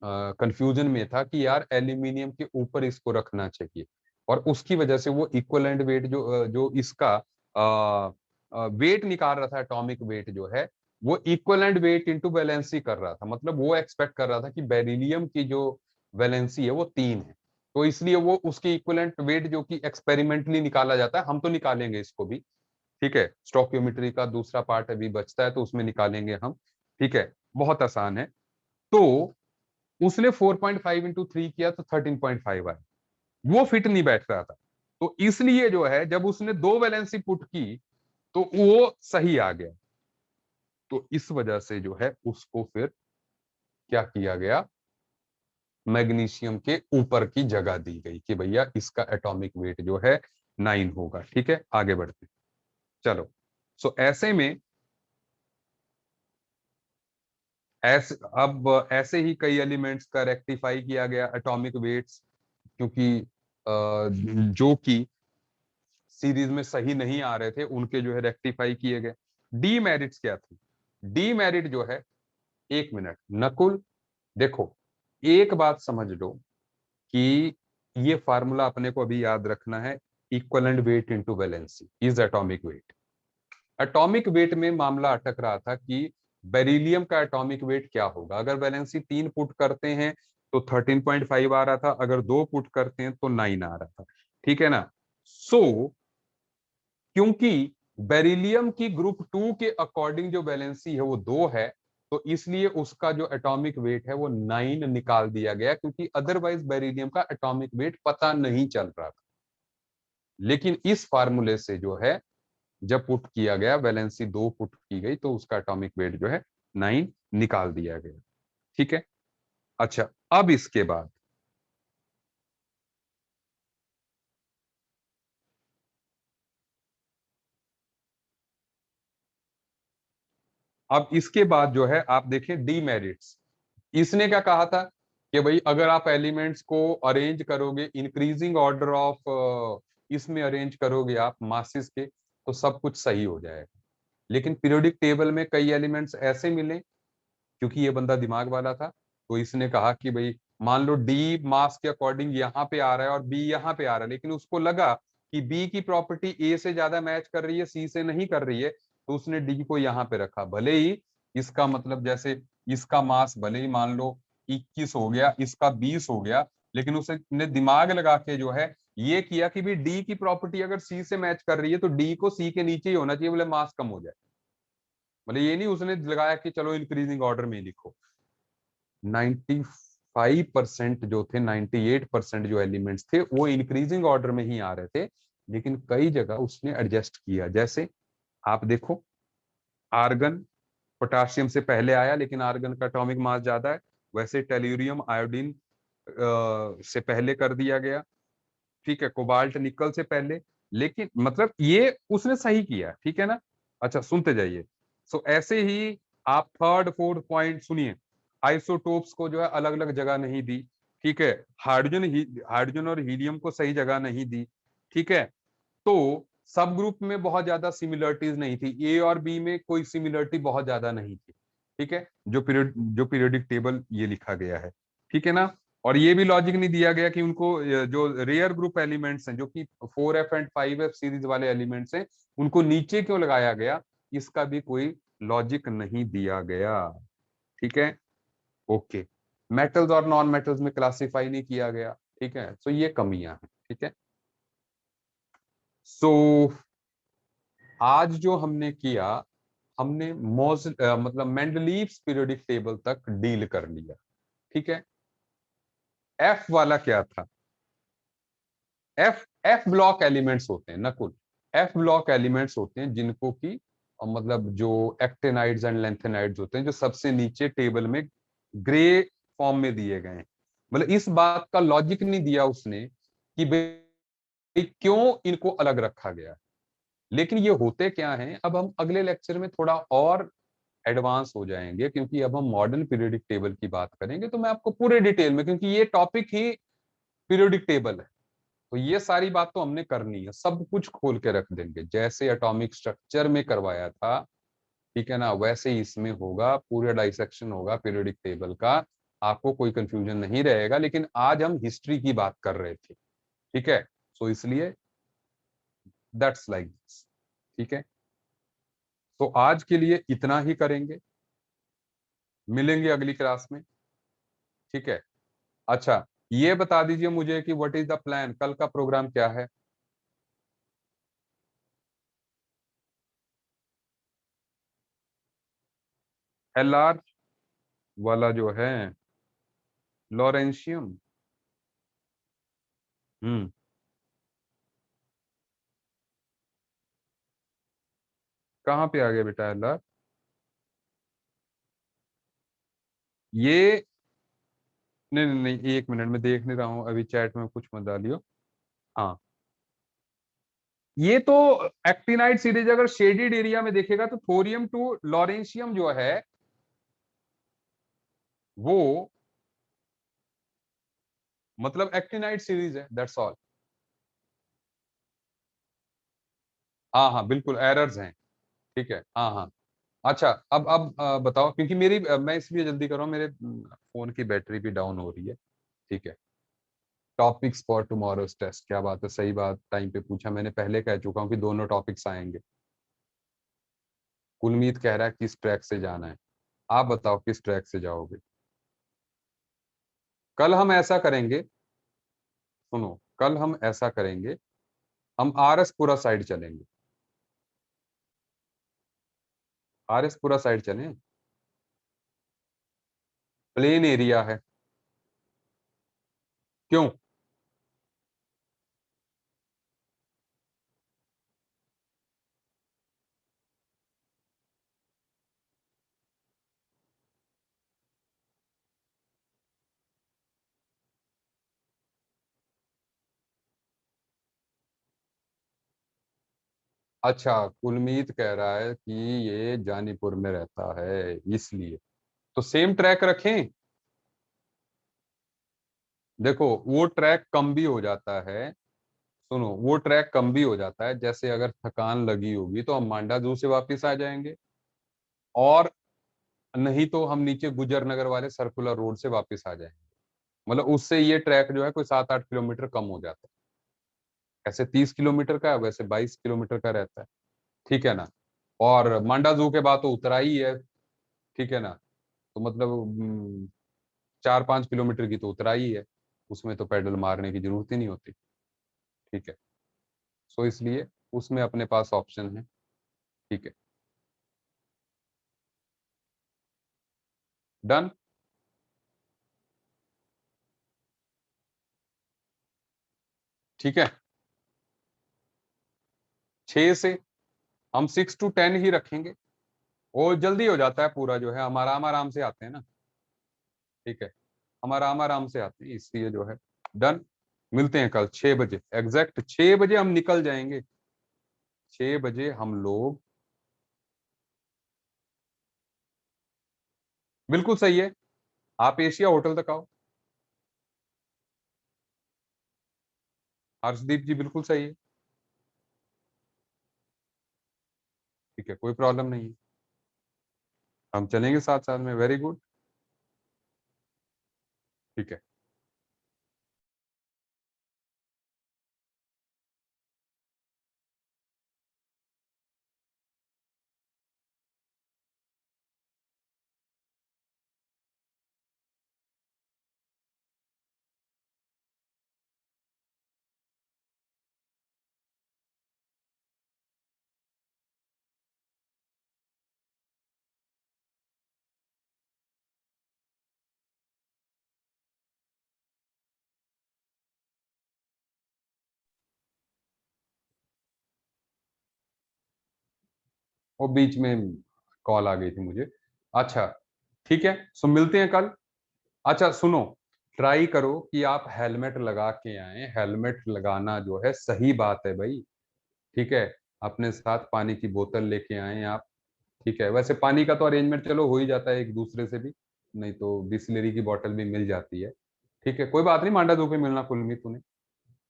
कंफ्यूजन में था कि यार एल्यूमिनियम के ऊपर इसको रखना चाहिए, और उसकी वजह से वो इक्वलेंट वेट जो इसका वेट निकाल रहा था, एटॉमिक वेट जो है, वो इक्वलेंट वेट इनटू वैलेंसी कर रहा था, मतलब वो एक्सपेक्ट कर रहा था कि बेरिलियम की जो वैलेंसी है वो 3 है, तो इसलिए वो उसकी इक्विवेलेंट वेट जो कि एक्सपेरिमेंटली निकाला जाता है, हम तो निकालेंगे इसको भी, ठीक है, स्टोकियोमेट्री का दूसरा पार्ट अभी बचता है तो उसमें निकालेंगे हम, ठीक है, बहुत आसान है। तो उसने 4.5 इंटू 3 किया तो 13.5 आया, वो फिट नहीं बैठ रहा था, तो इसलिए जो है जब उसने 2 वैलेंसी पुट की तो वो सही आ गया, तो इस वजह से जो है उसको फिर क्या किया गया, मैग्नीशियम के ऊपर की जगह दी गई कि भैया इसका एटॉमिक वेट जो है 9 होगा। ठीक है, आगे बढ़ते हैं। चलो, सो ऐसे में ऐसे अब ऐसे ही कई एलिमेंट्स का रेक्टिफाई किया गया एटॉमिक वेट्स, क्योंकि जो कि सीरीज में सही नहीं आ रहे थे उनके जो है रेक्टिफाई किए गए। डीमेरिट्स क्या थी? डीमेरिट जो है, 1 मिनट नकुल, देखो एक बात समझ लो कि ये फार्मूला अपने को अभी याद रखना है। Equivalent weight into valency is atomic weight. Atomic weight में मामला अटक रहा था कि बेरिलियम का एटॉमिक वेट क्या होगा। अगर वैलेंसी 3 पुट करते हैं तो 13.5 आ रहा था, अगर 2 पुट करते हैं तो 9 आ रहा था। ठीक है ना? सो क्योंकि बेरिलियम की ग्रुप 2 के अकॉर्डिंग जो वैलेंसी है वो 2 है, तो इसलिए उसका जो एटॉमिक वेट है वो 9 निकाल दिया गया, क्योंकि अदरवाइज बेरिलियम का एटॉमिक वेट पता नहीं चल रहा था। लेकिन इस फार्मूले से जो है, जब पुट किया गया, वैलेंसी 2 पुट की गई, तो उसका एटॉमिक वेट जो है 9 निकाल दिया गया। ठीक है। अच्छा, अब इसके बाद, अब इसके बाद जो है आप देखें डीमेरिट्स। इसने क्या कहा था कि भाई अगर आप एलिमेंट्स को अरेंज करोगे इंक्रीजिंग ऑर्डर ऑफ, इसमें अरेंज करोगे आप मासेस के, तो सब कुछ सही हो जाएगा। लेकिन पीरियोडिक टेबल में कई एलिमेंट्स ऐसे मिले, क्योंकि ये बंदा दिमाग वाला था, तो इसने कहा कि भाई मान लो डी मास के अकॉर्डिंग यहाँ पे आ रहा है और बी यहाँ पे आ रहा है, लेकिन उसको लगा कि बी की प्रॉपर्टी ए से ज्यादा मैच कर रही है, सी से नहीं कर रही है, तो उसने डी को यहाँ पे रखा। भले ही इसका मतलब जैसे इसका मास भले ही मान लो 21 हो गया, इसका 20 हो गया, लेकिन उसने दिमाग लगा के जो है ये किया कि भी डी की प्रॉपर्टी अगर सी से मैच कर रही है तो डी को सी के नीचे ही होना चाहिए, बोले मास कम हो जाए। मतलब ये नहीं उसने लगाया कि चलो इंक्रीजिंग ऑर्डर में ही लिखो। 95% जो थे, 98% जो एलिमेंट्स थे वो इंक्रीजिंग ऑर्डर में ही आ रहे थे, लेकिन कई जगह उसने एडजस्ट किया। जैसे आप देखो, आर्गन पोटासियम से पहले आया, लेकिन आर्गन का एटॉमिक मास ज्यादा है। वैसे टेल्यूरियम आयोडीन से पहले कर दिया गया। ठीक है, कोबाल्ट निकल से पहले। लेकिन मतलब ये उसने सही किया। ठीक है ना? अच्छा, सुनते जाइए। सो ऐसे ही आप थर्ड फोर्थ पॉइंट सुनिए। आइसोटोप्स को जो है अलग अलग जगह नहीं दी। ठीक है, हाइड्रोजन और हीलियम को सही जगह नहीं दी। ठीक है, तो सब ग्रुप में बहुत ज्यादा सिमिलरिटीज नहीं थी, ए और बी में कोई सिमिलरिटी बहुत ज्यादा नहीं थी। ठीक है, जो पीरियोडिक टेबल ये लिखा गया है। ठीक है ना? और ये भी लॉजिक नहीं दिया गया कि उनको जो रेयर ग्रुप एलिमेंट्स हैं, जो कि 4f एंड 5f सीरीज वाले एलिमेंट्स हैं, उनको नीचे क्यों लगाया गया, इसका भी कोई लॉजिक नहीं दिया गया। ठीक है, ओके। मेटल्स और नॉन मेटल्स में क्लासिफाई नहीं किया गया। ठीक है, सो ये कमियां हैं। ठीक है, सो आज जो हमने किया, हमने मतलब मेंडलीव्स पीरियोडिक टेबल तक डील कर लिया। ठीक है, एफ वाला क्या था? एफ एफ ब्लॉक एलिमेंट्स होते हैं नकुल। एफ ब्लॉक एलिमेंट्स होते हैं जिनको कि मतलब जो एक्टेनाइड्स एंड लेंथेनाइड्स होते हैं, जो सबसे नीचे टेबल में ग्रे फॉर्म में दिए गए हैं। मतलब इस बात का लॉजिक नहीं दिया उसने कि भाई क्यों इनको अलग रखा गया। लेकिन ये होते क्या हैं, अब हम अगले लेक्चर में थोड़ा और एडवांस हो जाएंगे, क्योंकि अब हम मॉडर्न पीरियोडिक टेबल की बात करेंगे, तो मैं आपको पूरे डिटेल में, क्योंकि ये टॉपिक ही पीरियोडिक टेबल है, तो ये सारी बात तो हमने करनी है, सब कुछ खोल के रख देंगे, जैसे एटॉमिक स्ट्रक्चर में करवाया था। ठीक है ना? वैसे ही इसमें होगा, पूरा डाइसेक्शन होगा पीरियोडिक टेबल का। आपको कोई कंफ्यूजन नहीं रहेगा। लेकिन आज हम हिस्ट्री की बात कर रहे थे। ठीक है, सो इसलिए दैट्स लाइक दिस। ठीक है, तो आज के लिए इतना ही करेंगे, मिलेंगे अगली क्लास में। ठीक है, अच्छा, ये बता दीजिए मुझे कि व्हाट इज द प्लान, कल का प्रोग्राम क्या है? एलआर वाला जो है, लॉरेंशियम। हम्म, कहाँ पे आ गया बेटा एलआर? ये नहीं नहीं नहीं, एक मिनट में देख नहीं रहा हूँ अभी, चैट में कुछ मत डालियो। हाँ, ये तो एक्टिनाइट सीरीज अगर शेडेड एरिया में देखेगा तो थोरियम टू लॉरेंशियम जो है वो मतलब एक्टिनाइट सीरीज है, दैट्स ऑल। हाँ हाँ बिल्कुल एरर्स हैं। ठीक है, हाँ हाँ। अच्छा, अब बताओ, क्योंकि मेरी मैं इसलिए जल्दी कर रहा हूँ, मेरे फोन की बैटरी भी डाउन हो रही है। ठीक है, टॉपिक्स फॉर टुमारोज टेस्ट, क्या बात है, सही बात, टाइम पे पूछा, मैंने पहले कह चुका हूँ कि दोनों टॉपिक्स आएंगे। कुलमीत कह रहा है किस ट्रैक से जाना है, आप बताओ किस ट्रैक से जाओगे। कल हम ऐसा करेंगे, सुनो, कल हम ऐसा करेंगे, हम आर एस पुरा साइड चलेंगे। आर एस पुरा साइड चलें, प्लेन एरिया है। क्यों? अच्छा, कुलमीत कह रहा है कि ये जानीपुर में रहता है इसलिए, तो सेम ट्रैक रखें। देखो वो ट्रैक कम भी हो जाता है, सुनो वो ट्रैक कम भी हो जाता है, जैसे अगर थकान लगी होगी तो हम मांडा जू से वापस आ जाएंगे, और नहीं तो हम नीचे गुजर नगर वाले सर्कुलर रोड से वापस आ जाएंगे। मतलब उससे ये ट्रैक जो है कोई 7-8 किलोमीटर कम हो जाता है, ऐसे 30 किलोमीटर का है, वैसे 22 किलोमीटर का रहता है। ठीक है ना, और मांडा जू के बाद तो उतराई है। ठीक है ना, तो मतलब 4-5 किलोमीटर की तो उतराई है, उसमें तो पेडल मारने की जरूरत ही नहीं होती। ठीक है, सो इसलिए उसमें अपने पास ऑप्शन है। ठीक है, डन। ठीक है, 6 से हम 6 to 10 ही रखेंगे, वो जल्दी हो जाता है पूरा जो है, हम आराम आराम से आते हैं ना। ठीक है, हम आराम आराम से आते हैं इसलिए जो है, डन। मिलते हैं कल 6 बजे, एग्जैक्ट 6 बजे हम निकल जाएंगे। 6 बजे हम लोग, बिल्कुल सही है, आप एशिया होटल तक आओ। हर्षदीप जी बिल्कुल सही है। ठीक है, कोई प्रॉब्लम नहीं है, हम चलेंगे साथ साथ में, वेरी गुड। ठीक है। वो बीच में कॉल आ गई थी मुझे। अच्छा, ठीक है, सो मिलते हैं कल। अच्छा सुनो, ट्राई करो कि आप हेलमेट लगा के आए, हेलमेट लगाना जो है सही बात है भाई। ठीक है, अपने साथ पानी की बोतल लेके आए आप। ठीक है, वैसे पानी का तो अरेंजमेंट चलो हो ही जाता है एक दूसरे से भी, नहीं तो बिस्लरी की बोतल भी मिल जाती है। ठीक है, कोई बात नहीं, मांडा दो पे मिलना कुलमीत तूने।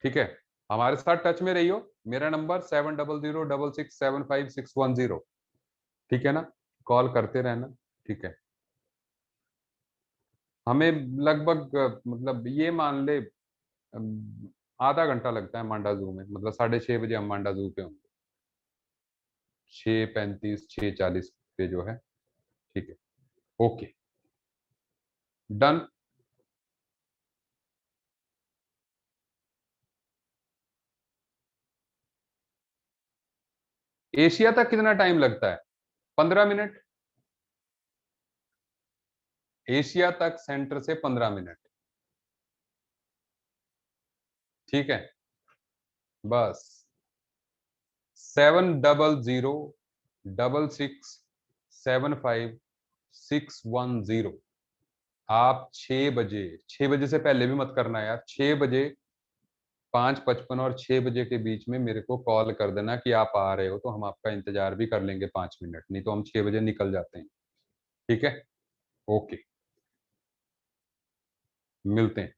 ठीक है, हमारे साथ टच में रहियो। मेरा नंबर 7006675610। ठीक है ना, कॉल करते रहना। ठीक है, हमें लगभग मतलब ये मान ले आधा घंटा लगता है मांडा जू में, मतलब 6:30 बजे हम मांडा जू पे होंगे, 6:35 6:40 पे जो है। ठीक है, ओके, डन। एशिया तक कितना टाइम लगता है? 15 मिनट। एशिया तक सेंटर से 15 मिनट। ठीक है, बस 7006675610। आप 6 बजे, 6 बजे से पहले भी मत करना यार, 6 बजे, 5:55 और 6 बजे के बीच में मेरे को कॉल कर देना कि आप आ रहे हो, तो हम आपका इंतजार भी कर लेंगे 5 मिनट, नहीं तो हम 6 बजे निकल जाते हैं। ठीक है। ओके। मिलते हैं।